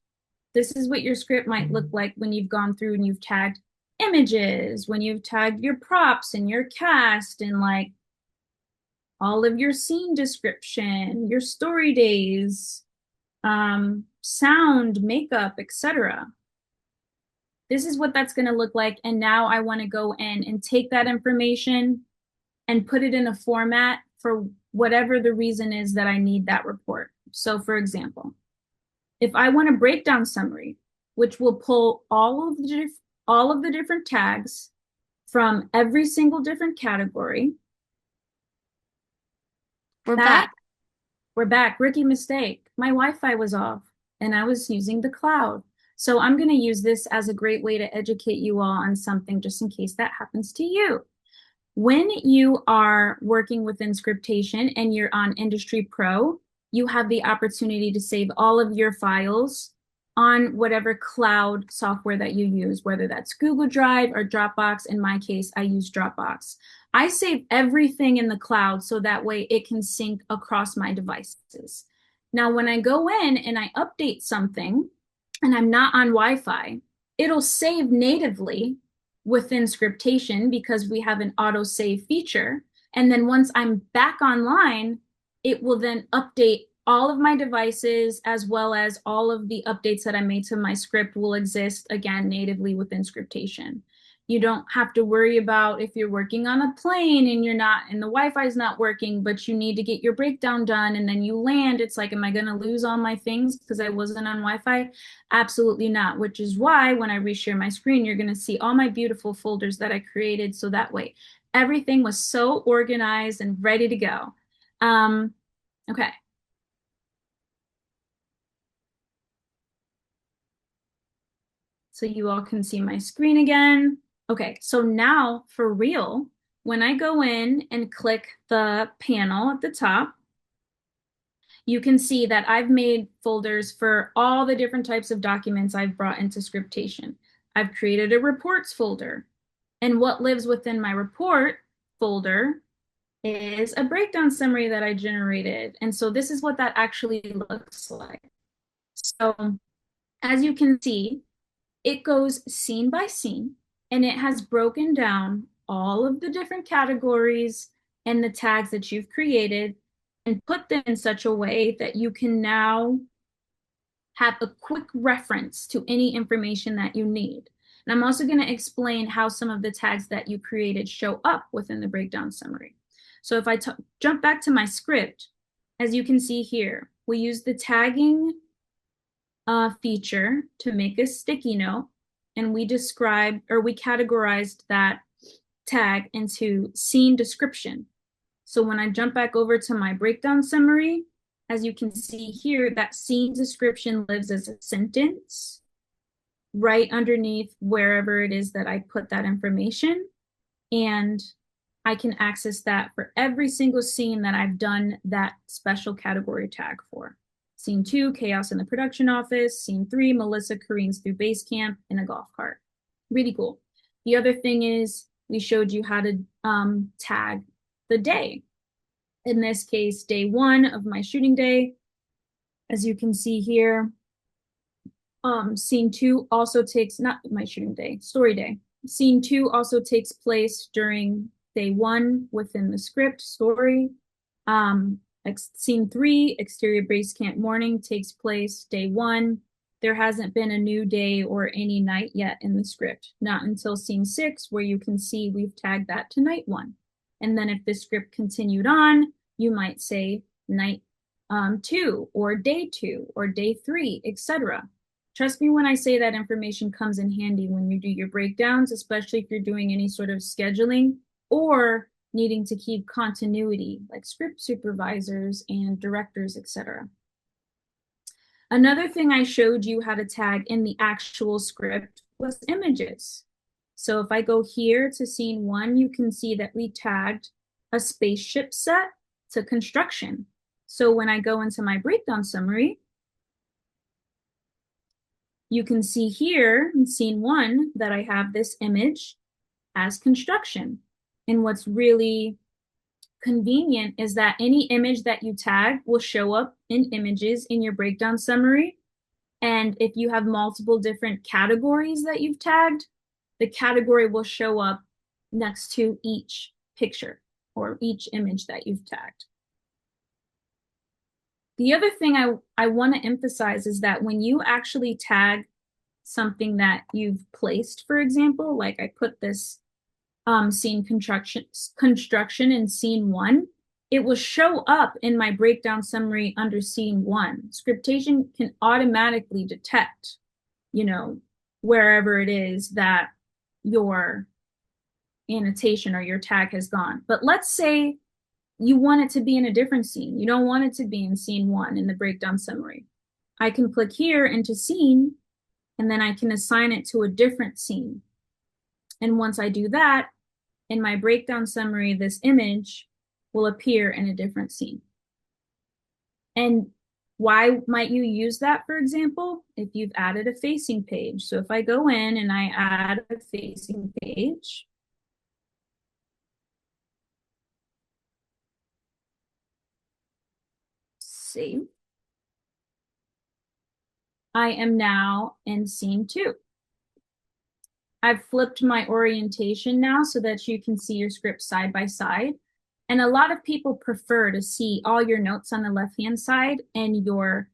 This is what your script might look like when you've gone through and you've tagged images, when you've tagged your props and your cast and like all of your scene description, your story days, sound, makeup, etc. This is what that's going to look like. And now I want to go in and take that information and put it in a format for whatever the reason is that I need that report. So for example, if I want a breakdown summary, which will pull all of the different tags from every single different category, We're that back. we're back. Rookie mistake. My Wi-Fi was off and I was using the cloud. So I'm going to use this as a great way to educate you all on something just in case that happens to you. When you are working within Scriptation and you're on Industry Pro, you have the opportunity to save all of your files on whatever cloud software that you use, whether that's Google Drive or Dropbox. In my case, I use Dropbox. I save everything in the cloud so that way it can sync across my devices. Now, when I go in and I update something and I'm not on Wi-Fi, it'll save natively within Scriptation because we have an auto save feature. And then once I'm back online, it will then update all of my devices as well as all of the updates that I made to my script will exist again natively within Scriptation. You don't have to worry about if you're working on a plane and you're not, and the Wi-Fi is not working, but you need to get your breakdown done and then you land. It's like, am I going to lose all my things because I wasn't on Wi-Fi? Absolutely not, which is why when I reshare my screen, you're going to see all my beautiful folders that I created. So that way, everything was so organized and ready to go. Okay. So you all can see my screen again. Okay, so now for real, when I go in and click the panel at the top, you can see that I've made folders for all the different types of documents I've brought into Scriptation. I've created a reports folder. And what lives within my report folder is a breakdown summary that I generated. And so this is what that actually looks like. So as you can see, it goes scene by scene and it has broken down all of the different categories and the tags that you've created and put them in such a way that you can now have a quick reference to any information that you need. And I'm also going to explain how some of the tags that you created show up within the breakdown summary. So if I jump back to my script, as you can see here, we use the tagging feature to make a sticky note, and we categorized that tag into scene description. So when I jump back over to my breakdown summary, as you can see here, that scene description lives as a sentence right underneath wherever it is that I put that information. And I can access that for every single scene that I've done that special category tag for. Scene 2, chaos in the production office. Scene 3, Melissa careens through base camp in a golf cart. Really cool. The other thing is we showed you how to tag the day. In this case, day 1 of my shooting day. As you can see here, scene 2 also takes, not my shooting day, story day. Scene 2 also takes place during day 1 within the script story. Scene 3, exterior base camp morning, takes place day 1. There hasn't been a new day or any night yet in the script. Not until scene 6, where you can see we've tagged that to night 1. And then if the script continued on, you might say night 2 or day 2 or day 3, etc. Trust me when I say that information comes in handy when you do your breakdowns, especially if you're doing any sort of scheduling or needing to keep continuity, like script supervisors and directors, etc. Another thing I showed you how to tag in the actual script was images. So if I go here to scene 1, you can see that we tagged a spaceship set to construction. So when I go into my breakdown summary, you can see here in scene 1 that I have this image as construction. And what's really convenient is that any image that you tag will show up in images in your breakdown summary. And if you have multiple different categories that you've tagged, the category will show up next to each picture or each image that you've tagged. The other thing I want to emphasize is that when you actually tag something that you've placed, for example, like I put this scene construction in scene one, it will show up in my breakdown summary under scene one. Scriptation can automatically detect, you know, wherever it is that your annotation or your tag has gone. But let's say you want it to be in a different scene. You don't want it to be in scene one in the breakdown summary. I can click here into scene, and then I can assign it to a different scene. And once I do that, in my breakdown summary, this image will appear in a different scene. And why might you use that, for example, if you've added a facing page? So if I go in and I add a facing page, save, I am now in scene two. I've flipped my orientation now so that you can see your script side by side. And a lot of people prefer to see all your notes on the left-hand side and your,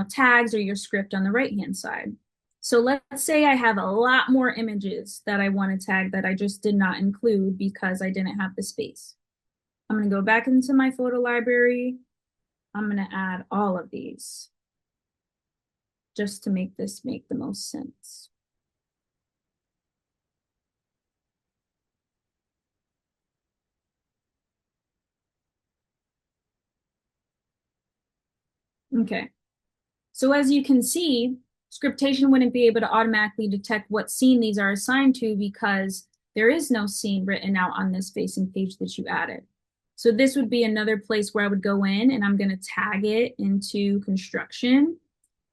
tags or your script on the right-hand side. So let's say I have a lot more images that I want to tag that I just did not include because I didn't have the space. I'm going to go back into my photo library. I'm going to add all of these just to make this make the most sense. Okay. So as you can see, Scriptation wouldn't be able to automatically detect what scene these are assigned to because there is no scene written out on this facing page that you added. So this would be another place where I would go in and I'm going to tag it into construction.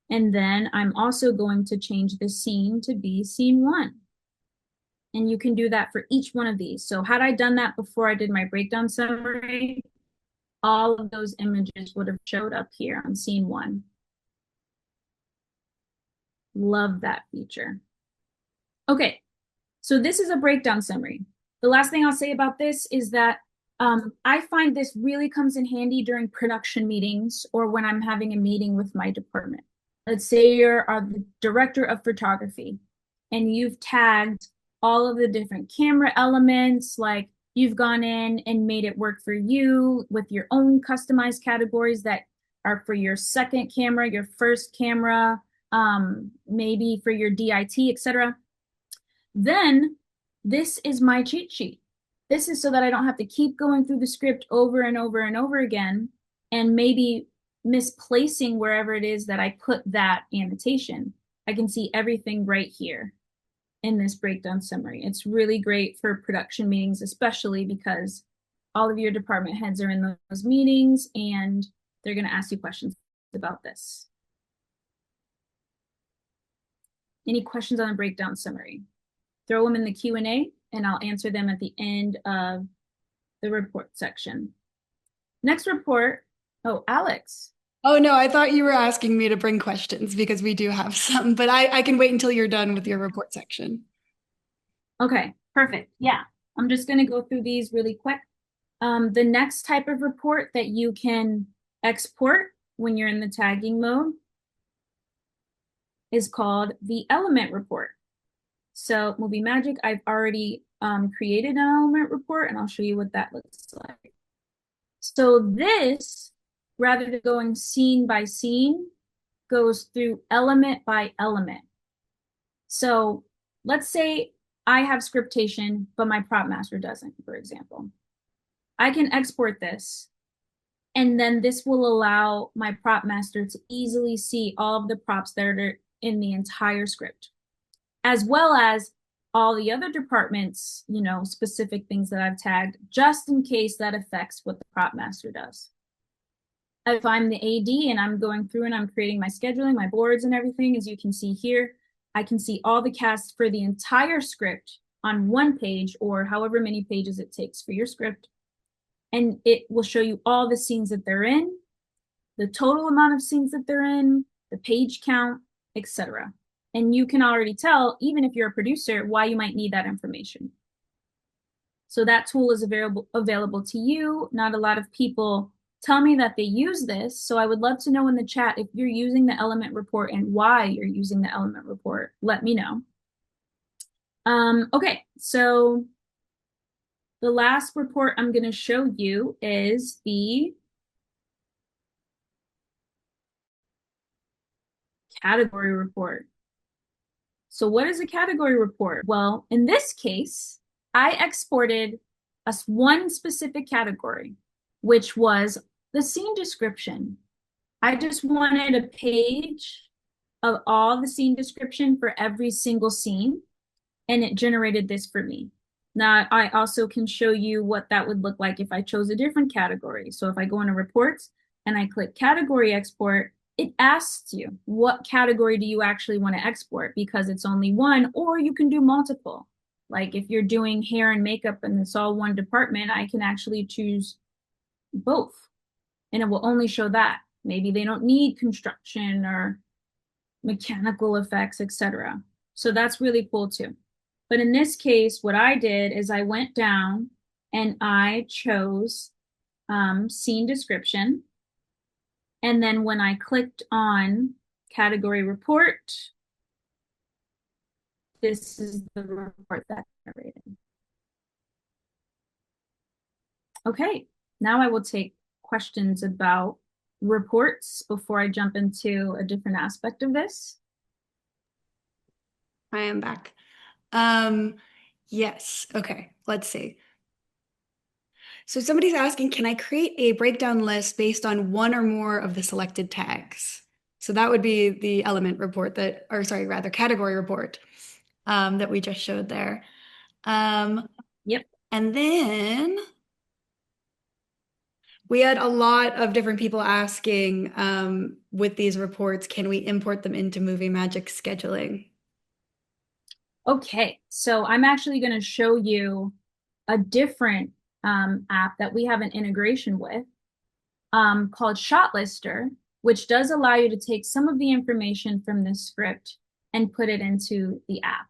And then I'm also going to change the scene to be scene one. And you can do that for each one of these. So had I done that before I did my breakdown summary, all of those images would have showed up here on scene one. Love that feature. Okay, so this is a breakdown summary. The last thing I'll say about this is that I find this really comes in handy during production meetings or when I'm having a meeting with my department. Let's say you're the director of photography and you've tagged all of the different camera elements, like you've gone in and made it work for you with your own customized categories that are for your second camera, your first camera, maybe for your DIT, etc. Then this is my cheat sheet. This is so that I don't have to keep going through the script over and over and over again and maybe misplacing wherever it is that I put that annotation. I can see everything right here in this breakdown summary. It's really great for production meetings, especially because all of your department heads are in those meetings and they're going to ask you questions about this. Any questions on the breakdown summary? Throw them in the Q&A and I'll answer them at the end of the report section. Next report. Oh, Alex. Oh, no, I thought you were asking me to bring questions because we do have some, but I can wait until you're done with your report section. Okay, perfect. Yeah, I'm just going to go through these really quick. The next type of report that you can export when you're in the tagging mode is called the element report. So Movie Magic, I've already created an element report and I'll show you what that looks like. So this, rather than going scene by scene, goes through element by element. So let's say I have scriptation, but my prop master doesn't, for example. I can export this, and then this will allow my prop master to easily see all of the props that are in the entire script, as well as all the other departments, specific things that I've tagged, just in case that affects what the prop master does. If I'm the AD and I'm going through and I'm creating my scheduling, my boards and everything, as you can see here, I can see all the casts for the entire script on one page or however many pages it takes for your script. and it will show you all the scenes that they're in, the total amount of scenes that they're in, the page count, etc. And you can already tell, even if you're a producer, why you might need that information. So that tool is available to you. Not a lot of people tell me that they use this. So I would love to know in the chat if you're using the element report and why you're using the element report. Let me know. Okay, so the last report I'm going to show you is the category report. So what is a category report? Well, in this case, I exported one specific category, which was the scene description. I just wanted a page of all the scene description for every single scene, and it generated this for me. Now, I also can show you what that would look like if I chose a different category. So if I go into reports and I click category export, it asks you what category do you actually want to export, because it's only one, or you can do multiple. Like if you're doing hair and makeup and it's all one department, I can actually choose both and it will only show that. Maybe they don't need construction or mechanical effects, etc. So that's really cool too. But in this case, what I did is I went down and I chose scene description. And then when I clicked on category report, this is the report that I generated. Okay, now I will take questions about reports before I jump into a different aspect of this. I am back. Um, yes. Okay. Let's see. So somebody's asking, can I create a breakdown list based on one or more of the selected tags? So that would be the element report that, or sorry, rather category report that we just showed there. Um, Yep. and then we had a lot of different people asking with these reports, can we import them into Movie Magic scheduling? Okay, so I'm actually going to show you a different app that we have an integration with called ShotLister, which does allow you to take some of the information from this script and put it into the app.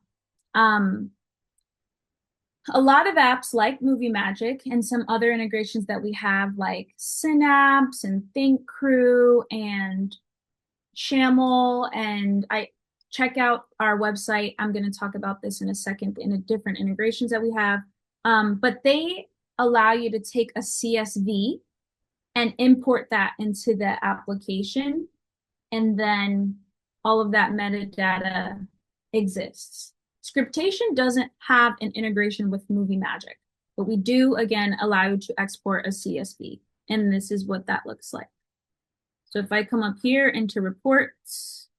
A lot of apps like Movie Magic and some other integrations that we have, like Synapse and Think Crew and Shamel, and I check out our website. I'm going to talk about this in a second in a different integrations that we have. But they allow you to take a CSV and import that into the application, and then all of that metadata exists. Scriptation doesn't have an integration with Movie Magic, but we do, again, allow you to export a CSV, and this is what that looks like. So if I come up here into reports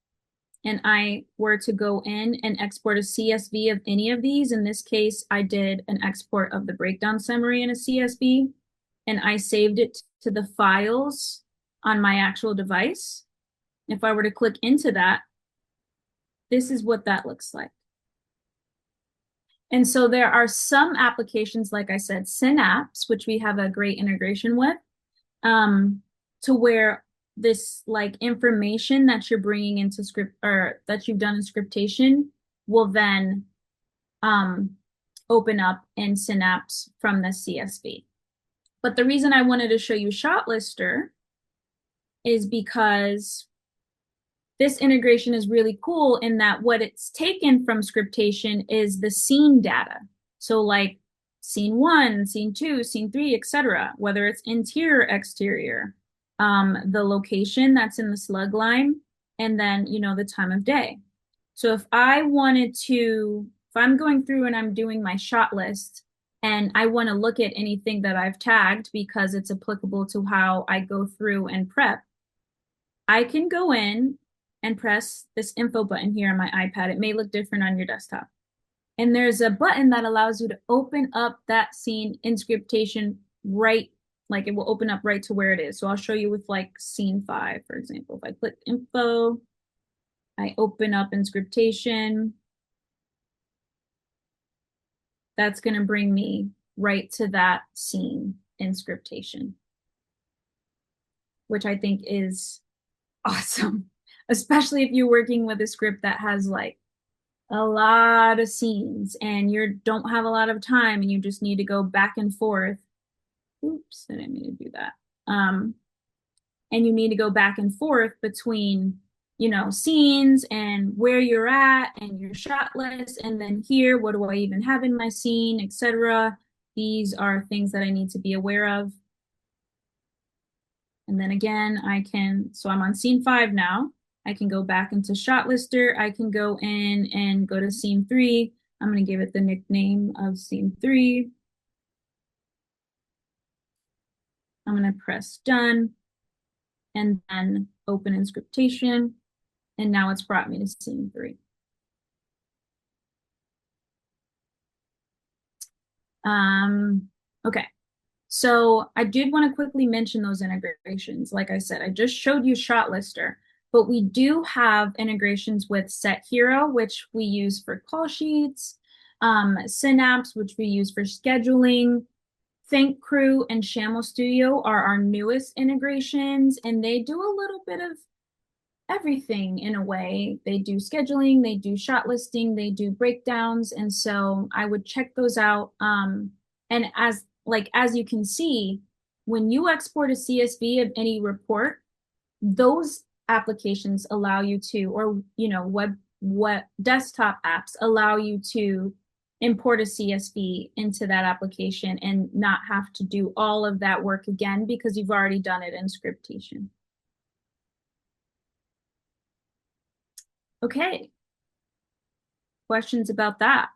and I were to go in and export a CSV of any of these, in this case, I did an export of the breakdown summary in a CSV, and I saved it to the files on my actual device. If I were to click into that, this is what that looks like. And so there are some applications, like I said, Synapse, which we have a great integration with, to where this like information that you're bringing into script or that you've done in Scriptation will then open up in Synapse from the CSV. But the reason I wanted to show you ShotLister is because this integration is really cool in that what it's taken from Scriptation is the scene data. So like scene 1, scene 2, scene 3, etc., whether it's interior, exterior, the location that's in the slug line, and then, you know, the time of day. So if I wanted to, if I'm going through and I'm doing my shot list and I want to look at anything that I've tagged because it's applicable to how I go through and prep, I can go in and press this info button here on my iPad. It may look different on your desktop. And there's a button that allows you to open up that scene in Scriptation right, like it will open up right to where it is. So I'll show you with like scene 5, for example. If I click info, I open up in Scriptation. That's going to bring me right to that scene. in Scriptation, which I think is awesome, especially if you're working with a script that has like a lot of scenes and you don't have a lot of time and you just need to go back and forth. Oops, I didn't mean to do that. And you need to go back and forth between, scenes and where you're at and your shot list. And then here, what do I even have in my scene, etc. These are things that I need to be aware of. And then again, so I'm on scene 5 now. I can go back into shot lister. I can go in and go to scene 3. I'm going to give it the nickname of scene 3. I'm going to press done and then open in Scriptation. And now it's brought me to scene 3. Okay. So I did want to quickly mention those integrations. Like I said, I just showed you Shot Lister, but we do have integrations with Set Hero, which we use for call sheets, Synapse, which we use for scheduling. Think Crew and Shamel Studio are our newest integrations, and they do a little bit of everything in a way. They do scheduling, they do shot listing, they do breakdowns, and so I would check those out. And as you can see, when you export a CSV of any report, those applications allow you to, or web desktop apps allow you to import a CSV into that application and not have to do all of that work again because you've already done it in Scriptation. Okay. Questions about that?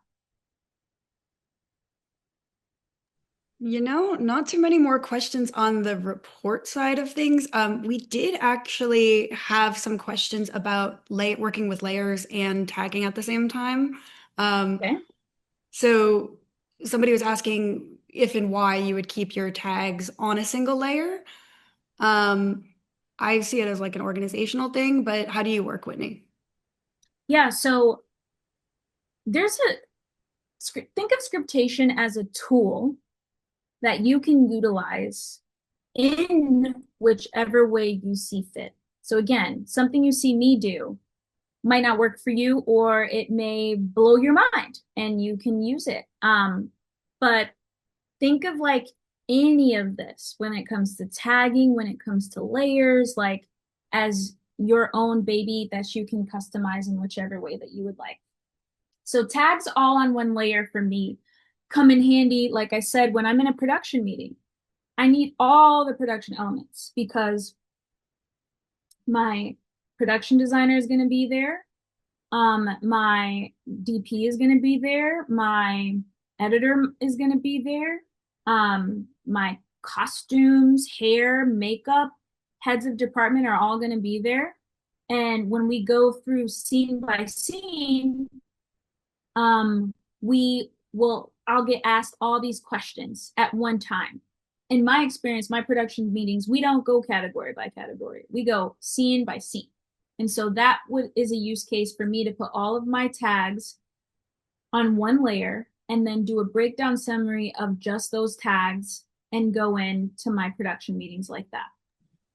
Not too many more questions on the report side of things. We did actually have some questions about working with layers and tagging at the same time. Um, Okay. so somebody was asking if and why you would keep your tags on a single layer. Um, I see it as like an organizational thing, but how do you work, Whitney? Yeah, so there's think of Scriptation as a tool that you can utilize in whichever way you see fit. So again, something you see me do might not work for you, or it may blow your mind and you can use it. But think of like any of this when it comes to tagging, when it comes to layers, like as your own baby that you can customize in whichever way that you would like. So tags all on one layer for me come in handy, like I said, when I'm in a production meeting. I need all the production elements because my production designer is going to be there. My DP is going to be there. My editor is going to be there. My costumes, hair, makeup, heads of department are all going to be there. And when we go through scene by scene, I'll get asked all these questions at one time. In my experience, my production meetings, we don't go category by category. We go scene by scene. And so that is a use case for me to put all of my tags on one layer and then do a breakdown summary of just those tags and go into my production meetings like that.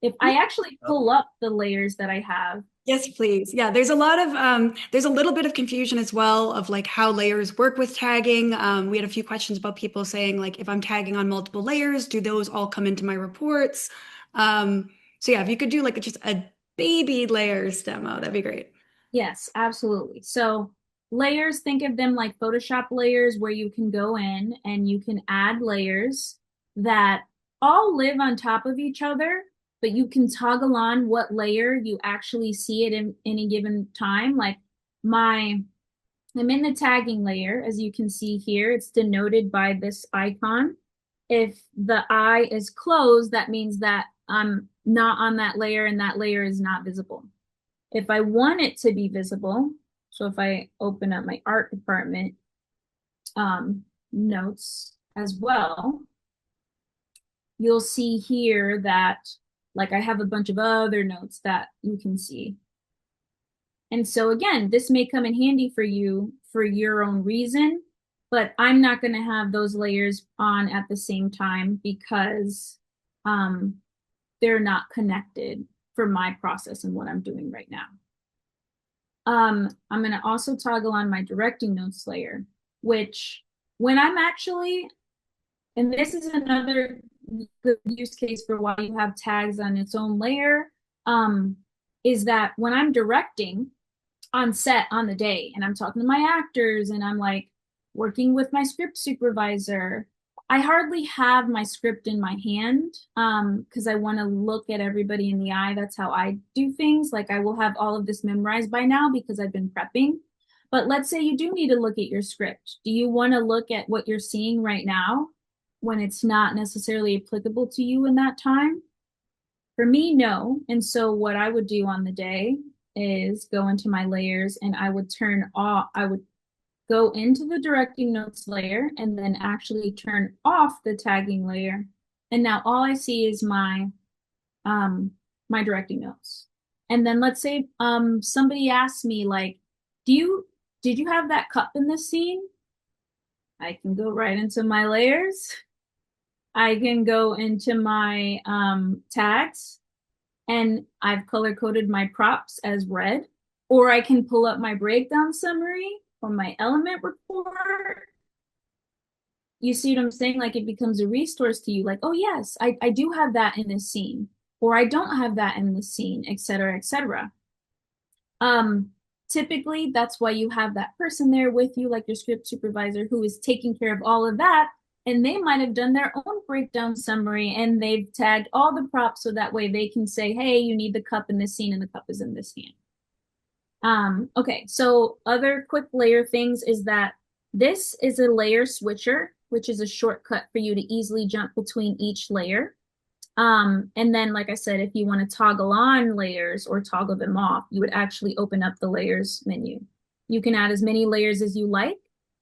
If I actually pull up the layers that I have. Yes, please. Yeah, there's a little bit of confusion as well of like how layers work with tagging. We had a few questions about people saying like, if I'm tagging on multiple layers, do those all come into my reports? So yeah, if you could do like just a baby layers demo, that'd be great. Yes, absolutely. So layers, think of them like Photoshop layers where you can go in and you can add layers that all live on top of each other, but you can toggle on what layer you actually see it in any given time. Like I'm in the tagging layer, as you can see here, it's denoted by this icon. If the eye is closed, that means that I'm not on that layer and that layer is not visible. If I want it to be visible, so if I open up my art department notes as well, you'll see here that like I have a bunch of other notes that you can see. And so again, this may come in handy for you for your own reason. but I'm not going to have those layers on at the same time because um, they're not connected for my process and what I'm doing right now. I'm going to also toggle on my directing notes layer, which when I'm actually, and this is another good use case for why you have tags on its own layer, um, is that when I'm directing, on set on the day and I'm talking to my actors and I'm like working with my script supervisor, I hardly have my script in my hand because I want to look at everybody in the eye. That's how I do things. Like I will have all of this memorized by now because I've been prepping. But let's say you do need to look at your script. Do you want to look at what you're seeing right now when it's not necessarily applicable to you in that time? For me, no. And so what I would do on the day is go into my layers and I would turn off, I would go into the directing notes layer and then actually turn off the tagging layer. And now all I see is um my directing notes. And then let's say somebody asks me like, did you have that cup in this scene? I can go right into my layers. I can go into my tags and I've color coded my props as red, or I can pull up my breakdown summary or my element report. You see what I'm saying? Like it becomes a resource to you, like, oh yes, I do have that in this scene, or I don't have that in this scene, et cetera, et cetera. Um, Typically that's why you have that person there with you, like your script supervisor, who is taking care of all of that. And they might have done their own breakdown summary and they've tagged all the props so that way they can say, hey, you need the cup in this scene and the cup is in this hand. Okay, so other quick layer things is that this is a layer switcher, which is a shortcut for you to easily jump between each layer. And then, like I said, if you want to toggle on layers or toggle them off, you would actually open up the layers menu. You can add as many layers as you like,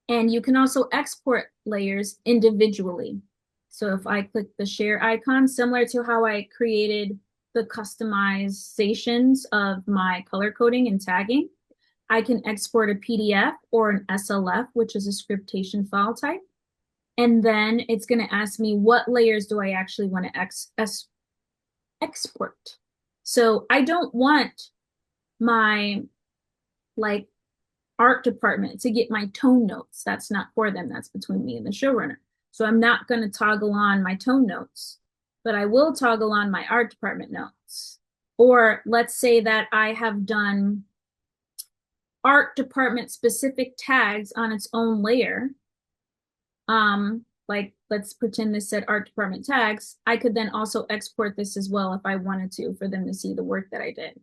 and you can also export layers individually. So if I click the share icon, similar to how I created the customizations of my color coding and tagging, I can export a PDF or an SLF, which is a scriptation file type. And then it's going to ask me what layers do I actually want to export. So I don't want my like art department to get my tone notes. That's not for them. That's between me and the showrunner. So I'm not going to toggle on my tone notes, but I will toggle on my art department notes. Or let's say that I have done art department specific tags on its own layer. Like let's pretend this said art department tags. I could then also export this as well if I wanted to for them to see the work that I did.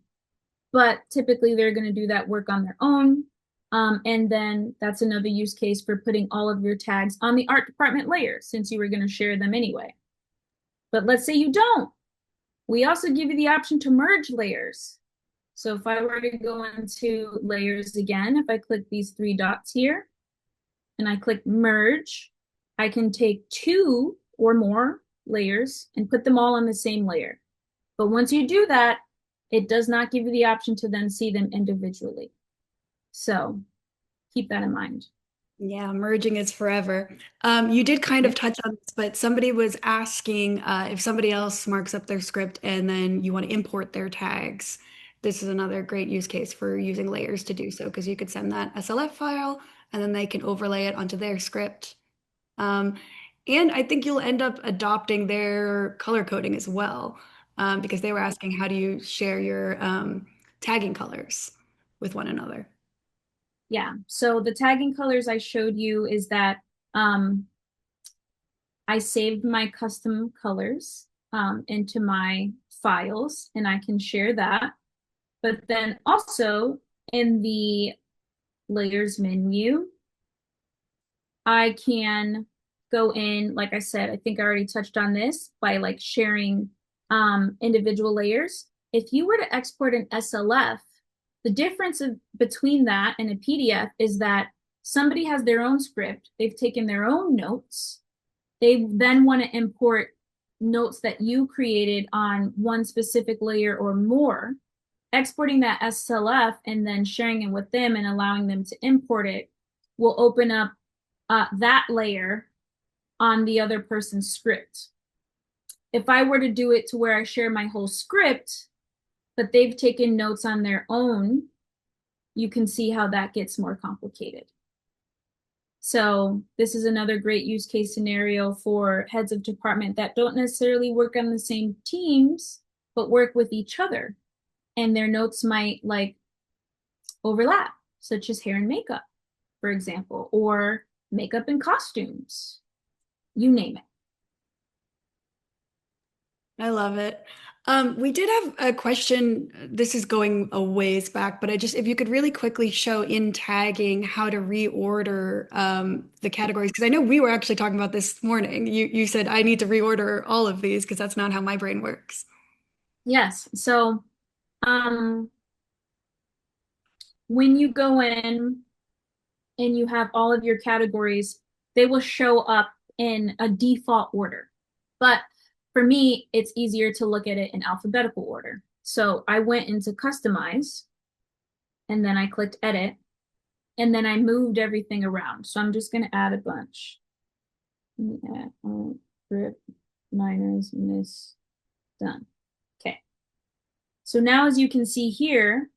But typically they're going to do that work on their own. And then that's another use case for putting all of your tags on the art department layer since you were going to share them anyway. But let's say you don't. We also give you the option to merge layers. So if I were to go into layers again, if I click these three dots here and I click merge, I can take two or more layers and put them all on the same layer. But once you do that, it does not give you the option to then see them individually. So keep that in mind. Yeah, merging is forever. You did kind of Yep. touch on this, but somebody was asking if somebody else marks up their script and then you want to import their tags. This is another great use case for using layers to do so because you could send that SLF file and then they can overlay it onto their script. Um, and I think you'll end up adopting their color coding as well because they were asking how do you share your tagging colors with one another. Yeah. So the tagging colors I showed you is that um, I saved my custom colors into my files and I can share that. But then also in the layers menu, I can go in, like I said, I think I already touched on this by like sharing individual layers. If you were to export an SLF, the difference between that and a PDF is that somebody has their own script, they've taken their own notes, they then want to import notes that you created on one specific layer or more. Exporting that SLF and then sharing it with them and allowing them to import it will open up that layer on the other person's script. If I were to do it to where I share my whole script, but they've taken notes on their own, you can see how that gets more complicated. So this is another great use case scenario for heads of department that don't necessarily work on the same teams, but work with each other. And their notes might like overlap, such as hair and makeup, for example, or makeup and costumes, you name it. I love it. We did have a question. This is going a ways back, but if you could really quickly show in tagging how to reorder the categories, because I know we were actually talking about this morning. You said I need to reorder all of these because that's not how my brain works. Yes. So um, when you go in and you have all of your categories, they will show up in a default order. But for me, it's easier to look at it in alphabetical order. So I went into customize and then I clicked edit and then I moved everything around. So I'm just going to add a bunch. Add grip, minors, miss, done. Okay. So now as you can see here,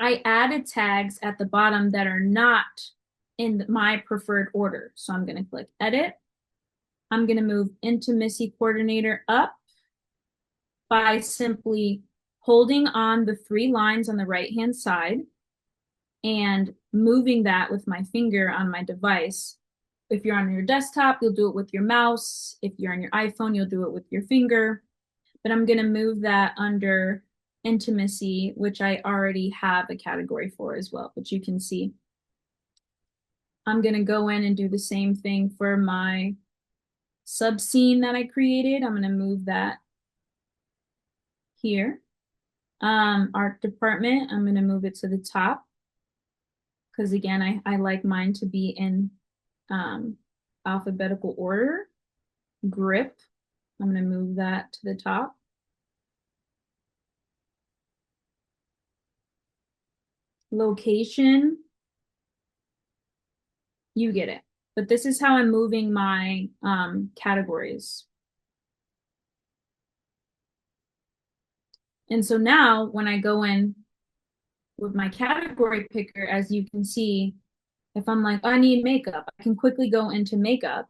I added tags at the bottom that are not in my preferred order. So I'm going to click edit. I'm going to move intimacy coordinator up by simply holding on the three lines on the right-hand side and moving that with my finger on my device. If you're on your desktop, you'll do it with your mouse. If you're on your iPhone, you'll do it with your finger. But I'm going to move that under intimacy, which I already have a category for as well, but you can see. I'm going to go in and do the same thing for my sub scene that I created. I'm going to move that here. Art department, I'm going to move it to the top because again, I like mine to be in alphabetical order. Grip, I'm going to move that to the top. Location, you get it. But this is how I'm moving my categories. And so now when I go in with my category picker, as you can see, if I'm like, oh, I need makeup, I can quickly go into makeup,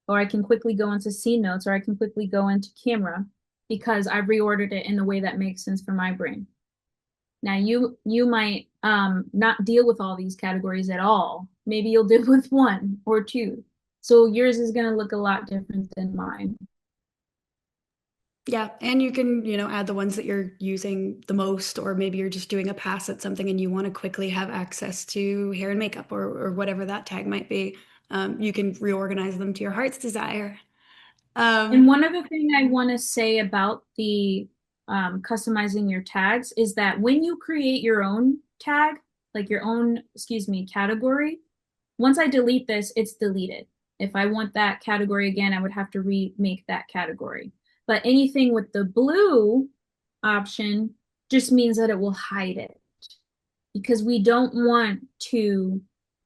or I can quickly go into scene notes, or I can quickly go into camera because I've reordered it in the way that makes sense for my brain. Now you might not deal with all these categories at all. Maybe you'll deal with one or two. So yours is going to look a lot different than mine. Yeah, and you can, add the ones that you're using the most, or maybe you're just doing a pass at something and you want to quickly have access to hair and makeup or whatever that tag might be. You can reorganize them to your heart's desire. And Um, one other thing I want to say about the customizing your tags is that when you create your own tag, like your own, excuse me, category, once I delete this, it's deleted. If I want that category again, I would have to remake that category. But anything with the blue option just means that it will hide it because we don't want to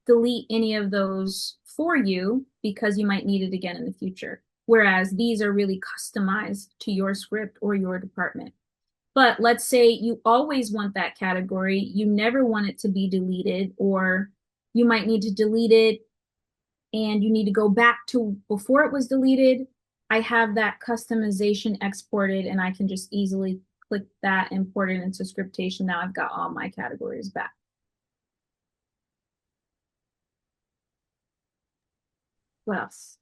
delete any of those for you because you might need it again in the future. Whereas these are really customized to your script or your department. But let's say you always want that category, you never want it to be deleted, or you might need to delete it and you need to go back to before it was deleted. I have that customization exported and I can just easily click that, import it into Scriptation. Now I've got all my categories back. What else?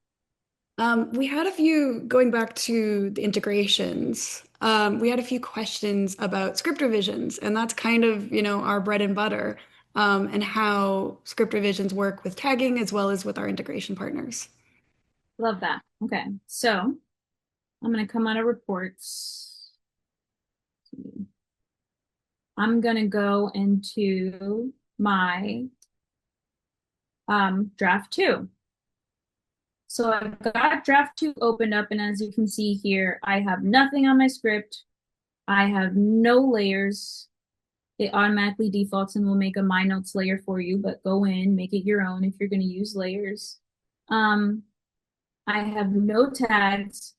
we had a few, going back to the integrations, we had a few questions about script revisions, and that's kind of, our bread and butter, and how script revisions work with tagging as well as with our integration partners. Love that. Okay, so I'm going to come out of reports. I'm going to go into my draft two. So I've got draft two opened up, and as you can see here, I have nothing on my script. I have no layers. It automatically defaults and will make a My Notes layer for you, but go in, make it your own if you're going to use layers. Um, I have no tags,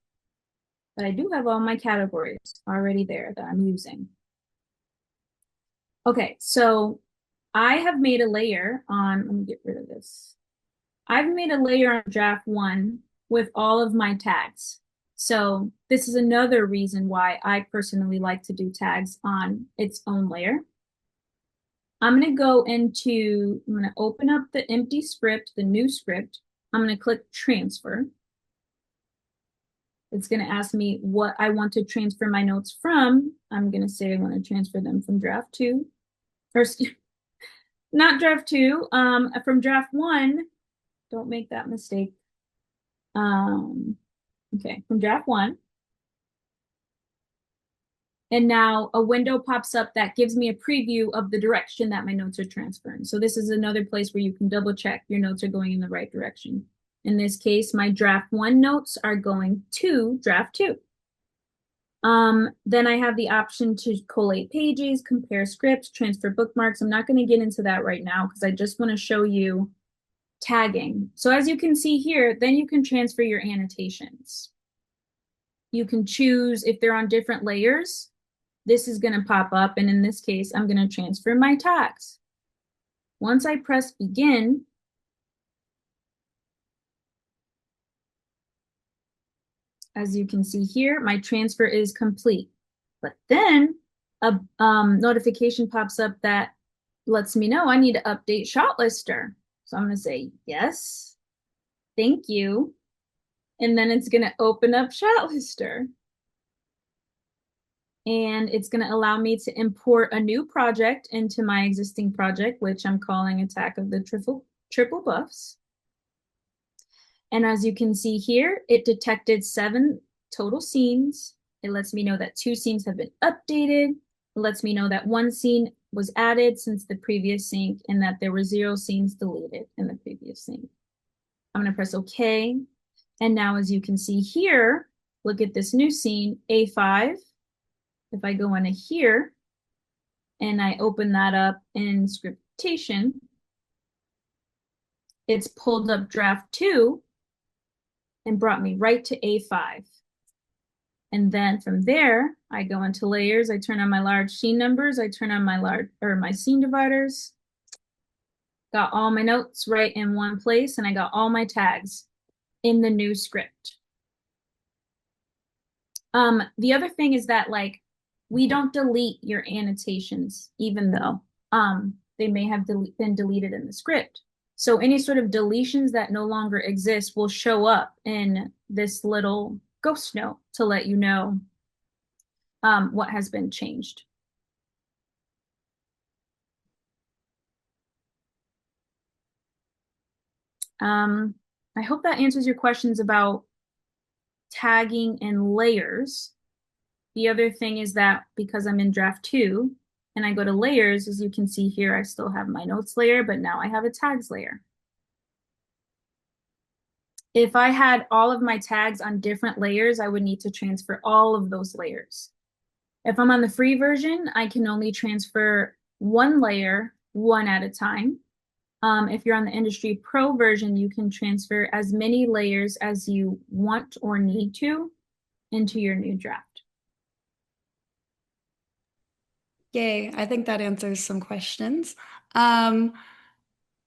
but I do have all my categories already there that I'm using. Okay, so I have made a layer on, let me get rid of this. I've made a layer on draft one with all of my tags. So this is another reason why I personally like to do tags on its own layer. I'm going to I'm going to open up the empty script, the new script. I'm going to click transfer. It's going to ask me what I want to transfer my notes from. I'm going to say I want to transfer them from draft two, or not draft two, from draft one. Don't make that mistake. Um, okay, from draft one. And now a window pops up that gives me a preview of the direction that my notes are transferring. So this is another place where you can double check your notes are going in the right direction. In this case, my draft one notes are going to draft two. Then I have the option to collate pages, compare scripts, transfer bookmarks. I'm not going to get into that right now because I just want to show you tagging. So as you can see here, then you can transfer your annotations. You can choose if they're on different layers. This is going to pop up, and in this case, I'm going to transfer my tags. Once I press begin, as you can see here, my transfer is complete. But then a notification pops up that lets me know I need to update ShotLister. So I'm going to say yes, thank you. And then it's going to open up ShotLister. And it's going to allow me to import a new project into my existing project, which I'm calling Attack of the Triple Buffs. And as you can see here, it detected 7 total scenes. It lets me know that 2 scenes have been updated. It lets me know that 1 scene was added since the previous sync and that there were 0 scenes deleted in the previous sync. I'm going to press OK. And now as you can see here, look at this new scene, A5. If I go into here and I open that up in Scriptation, it's pulled up draft 2 and brought me right to A5. And then from there, I go into layers, I turn on my large scene numbers, I turn on my scene dividers, got all my notes right in one place, and I got all my tags in the new script. The other thing is that like we don't delete your annotations, even though they may have been deleted in the script. So any sort of deletions that no longer exist will show up in this little ghost note to let you know what has been changed. I hope that answers your questions about tagging and layers. The other thing is that because I'm in draft 2 and I go to layers, as you can see here, I still have my notes layer, but now I have a tags layer. If I had all of my tags on different layers, I would need to transfer all of those layers. If I'm on the free version, I can only transfer one layer, one at a time. If you're on the Industry Pro version, you can transfer as many layers as you want or need to into your new draft. Yay, I think that answers some questions.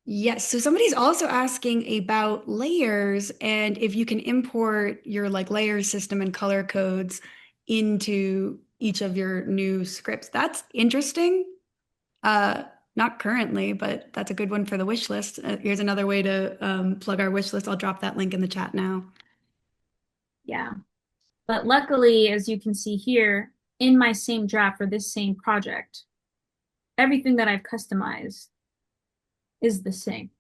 Yes, so somebody's also asking about layers and if you can import your like layer system and color codes into each of your new scripts. That's interesting. Uh, Not currently, but that's a good one for the wish list. Here's another way to plug our wish list. I'll drop that link in the chat now. Yeah. But luckily, as you can see here, in my same draft for this same project, everything that I've customized is the same.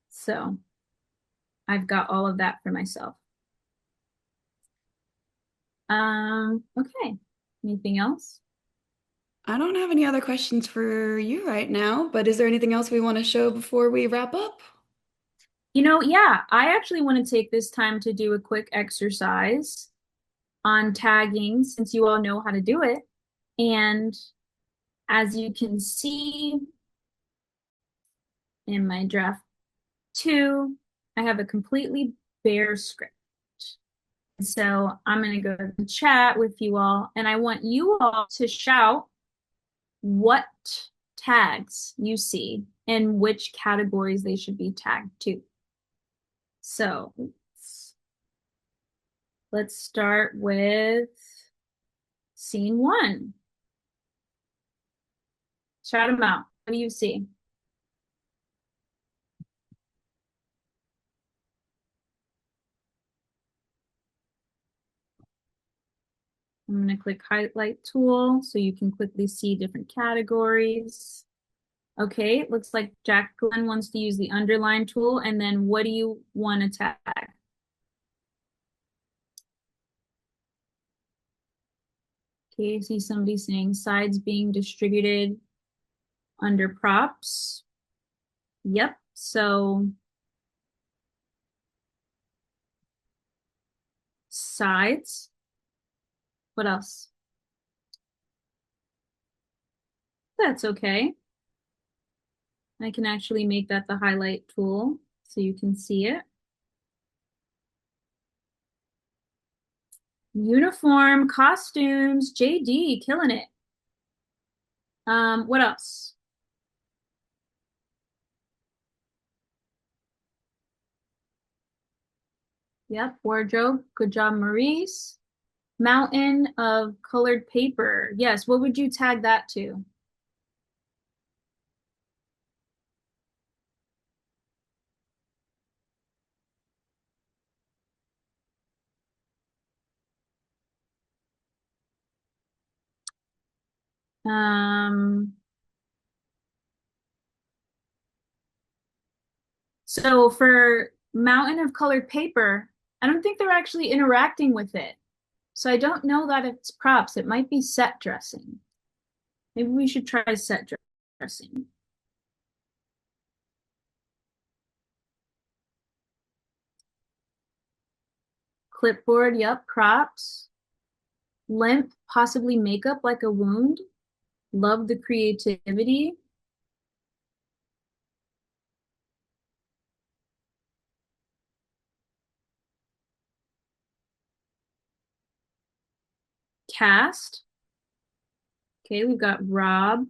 So I've got all of that for myself. Okay. Anything else? I don't have any other questions for you right now, but is there anything else we want to show before we wrap up? Yeah, I actually want to take this time to do a quick exercise on tagging since you all know how to do it. And As you can see in my draft 2, I have a completely bare script. So I'm going to go to the chat with you all, and I want you all to shout what tags you see and which categories they should be tagged to. So let's start with scene 1. Shout them out. What do you see? I'm going to click highlight tool so you can quickly see different categories. Okay, looks like Jacqueline wants to use the underline tool. And then what do you want to tag? Okay, I see somebody saying sides being distributed under props. Yep, so sides. What else? That's okay. I can actually make that the highlight tool so you can see it. Uniform, costumes, JD, killing it. What else? Yep, wardrobe. Good job, Maurice. Mountain of colored paper. Yes, what would you tag that to? Um, so for mountain of colored paper, I don't think they're actually interacting with it. So I don't know that it's props. It might be set dressing. Maybe we should try set dressing. Clipboard, yep, props. Limp, possibly makeup like a wound. Love the creativity. Cast. Okay, we've got Rob,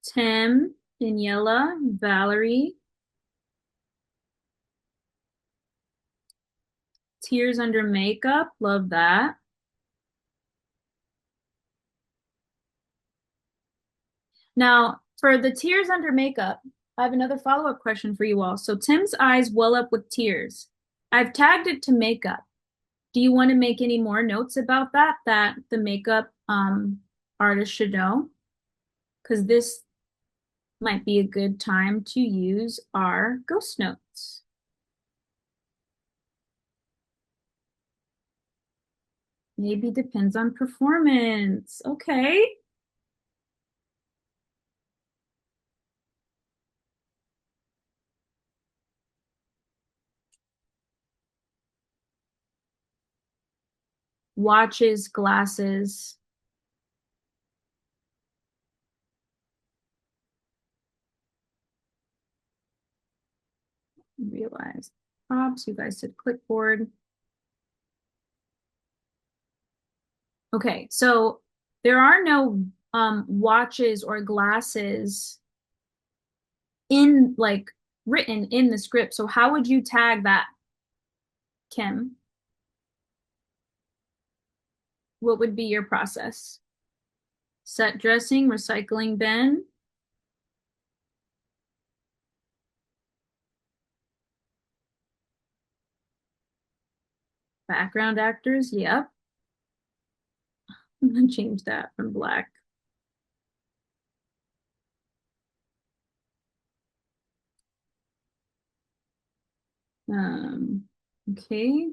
Tim, Daniela, Valerie. Tears under makeup, love that. Now, for the tears under makeup, I have another follow-up question for you all. So Tim's eyes well up with tears. I've tagged it to makeup. Do you want to make any more notes about that the makeup artist should know? Because this might be a good time to use our ghost notes. Maybe depends on performance. Okay. Watches, glasses. Realize props. You guys did clipboard. Okay, so there are no watches or glasses in like written in the script. So how would you tag that, Kim? What would be your process? Set dressing, recycling bin, background actors. Yep. I'm gonna change that from black. Okay.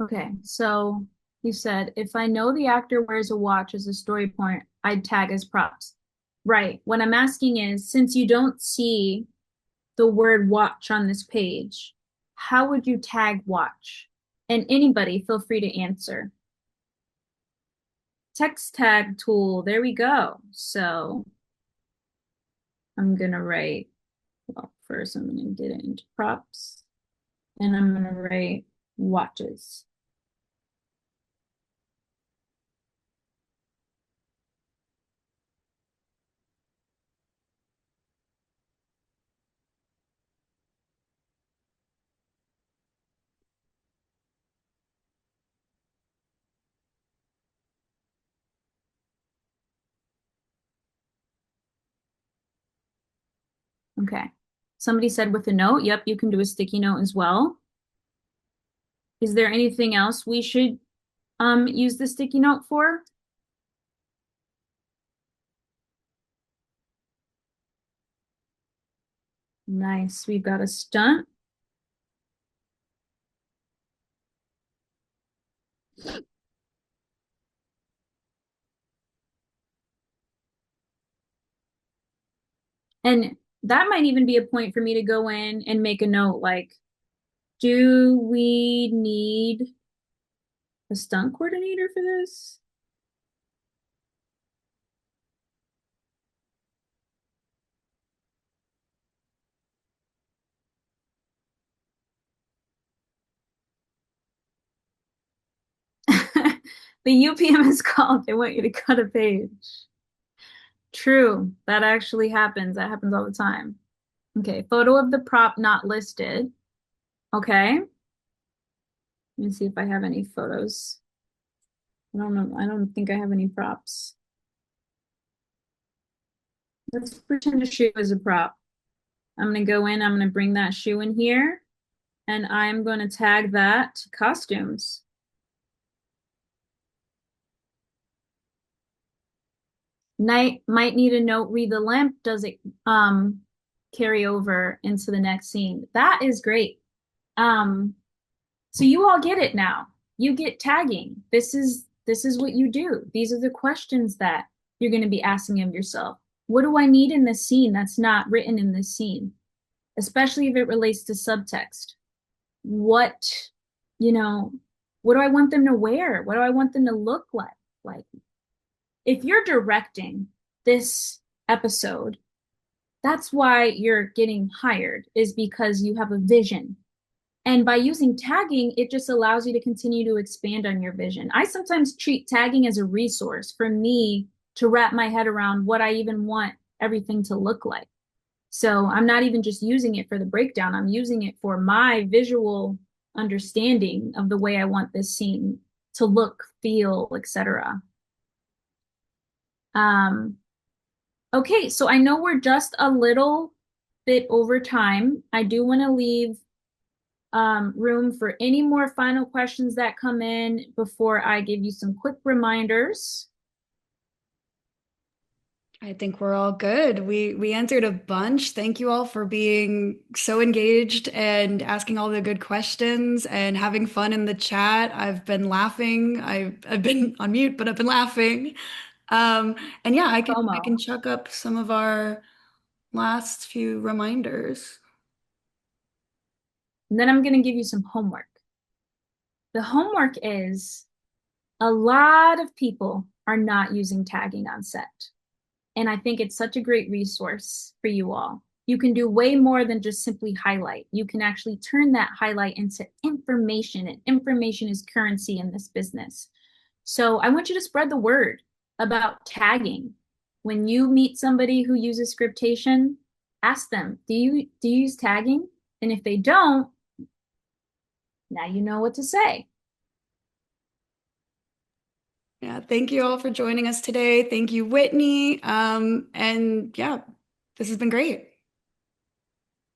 Okay, so you said if I know the actor wears a watch as a story point, I'd tag as props. Right. What I'm asking is, since you don't see the word watch on this page, how would you tag watch? And anybody, feel free to answer. Text tag tool, there we go. So I'm gonna write, well, first I'm gonna get it into props and I'm gonna write watches. Okay. Somebody said with a note. Yep, you can do a sticky note as well. Is there anything else we should use the sticky note for? Nice. We've got a stunt. And that might even be a point for me to go in and make a note like, do we need a stunt coordinator for this? The UPM is called. They want you to cut a page. True. That actually happens. That happens all the time. Okay. Photo of the prop not listed. Okay. Let me see if I have any photos. I don't know. I don't think I have any props. Let's pretend a shoe is a prop. I'm going to go in. I'm going to bring that shoe in here. And I'm going to tag that to costumes. Night might need a note, read the lamp. Does it carry over into the next scene? That is great. Um, so you all get it now. You get tagging. This is what you do. These are the questions that you're going to be asking of yourself. What do I need in this scene that's not written in this scene? Especially if it relates to subtext. What, you know, what do I want them to wear? What do I want them to look like? Like, if you're directing this episode, that's why you're getting hired, is because you have a vision. And by using tagging, it just allows you to continue to expand on your vision. I sometimes treat tagging as a resource for me to wrap my head around what I even want everything to look like. So I'm not even just using it for the breakdown, I'm using it for my visual understanding of the way I want this scene to look, feel, etc. Um, okay, so I know we're just a little bit over time. I do want to leave room for any more final questions that come in before I give you some quick reminders. I think we're all good. We answered a bunch. Thank you all for being so engaged and asking all the good questions and having fun in the chat. I've been laughing. I've been on mute, but I've been laughing. And yeah, I can FOMO. chuck up some of our last few reminders. And then I'm going to give you some homework. The homework is a lot of people are not using tagging on set. And I think it's such a great resource for you all. You can do way more than just simply highlight. You can actually turn that highlight into information, and information is currency in this business. So I want you to spread the word about tagging. When you meet somebody who uses scriptation, ask them, do you use tagging? And if they don't, now you know what to say. Yeah, thank you all for joining us today. Thank you, Whitney. And yeah, this has been great.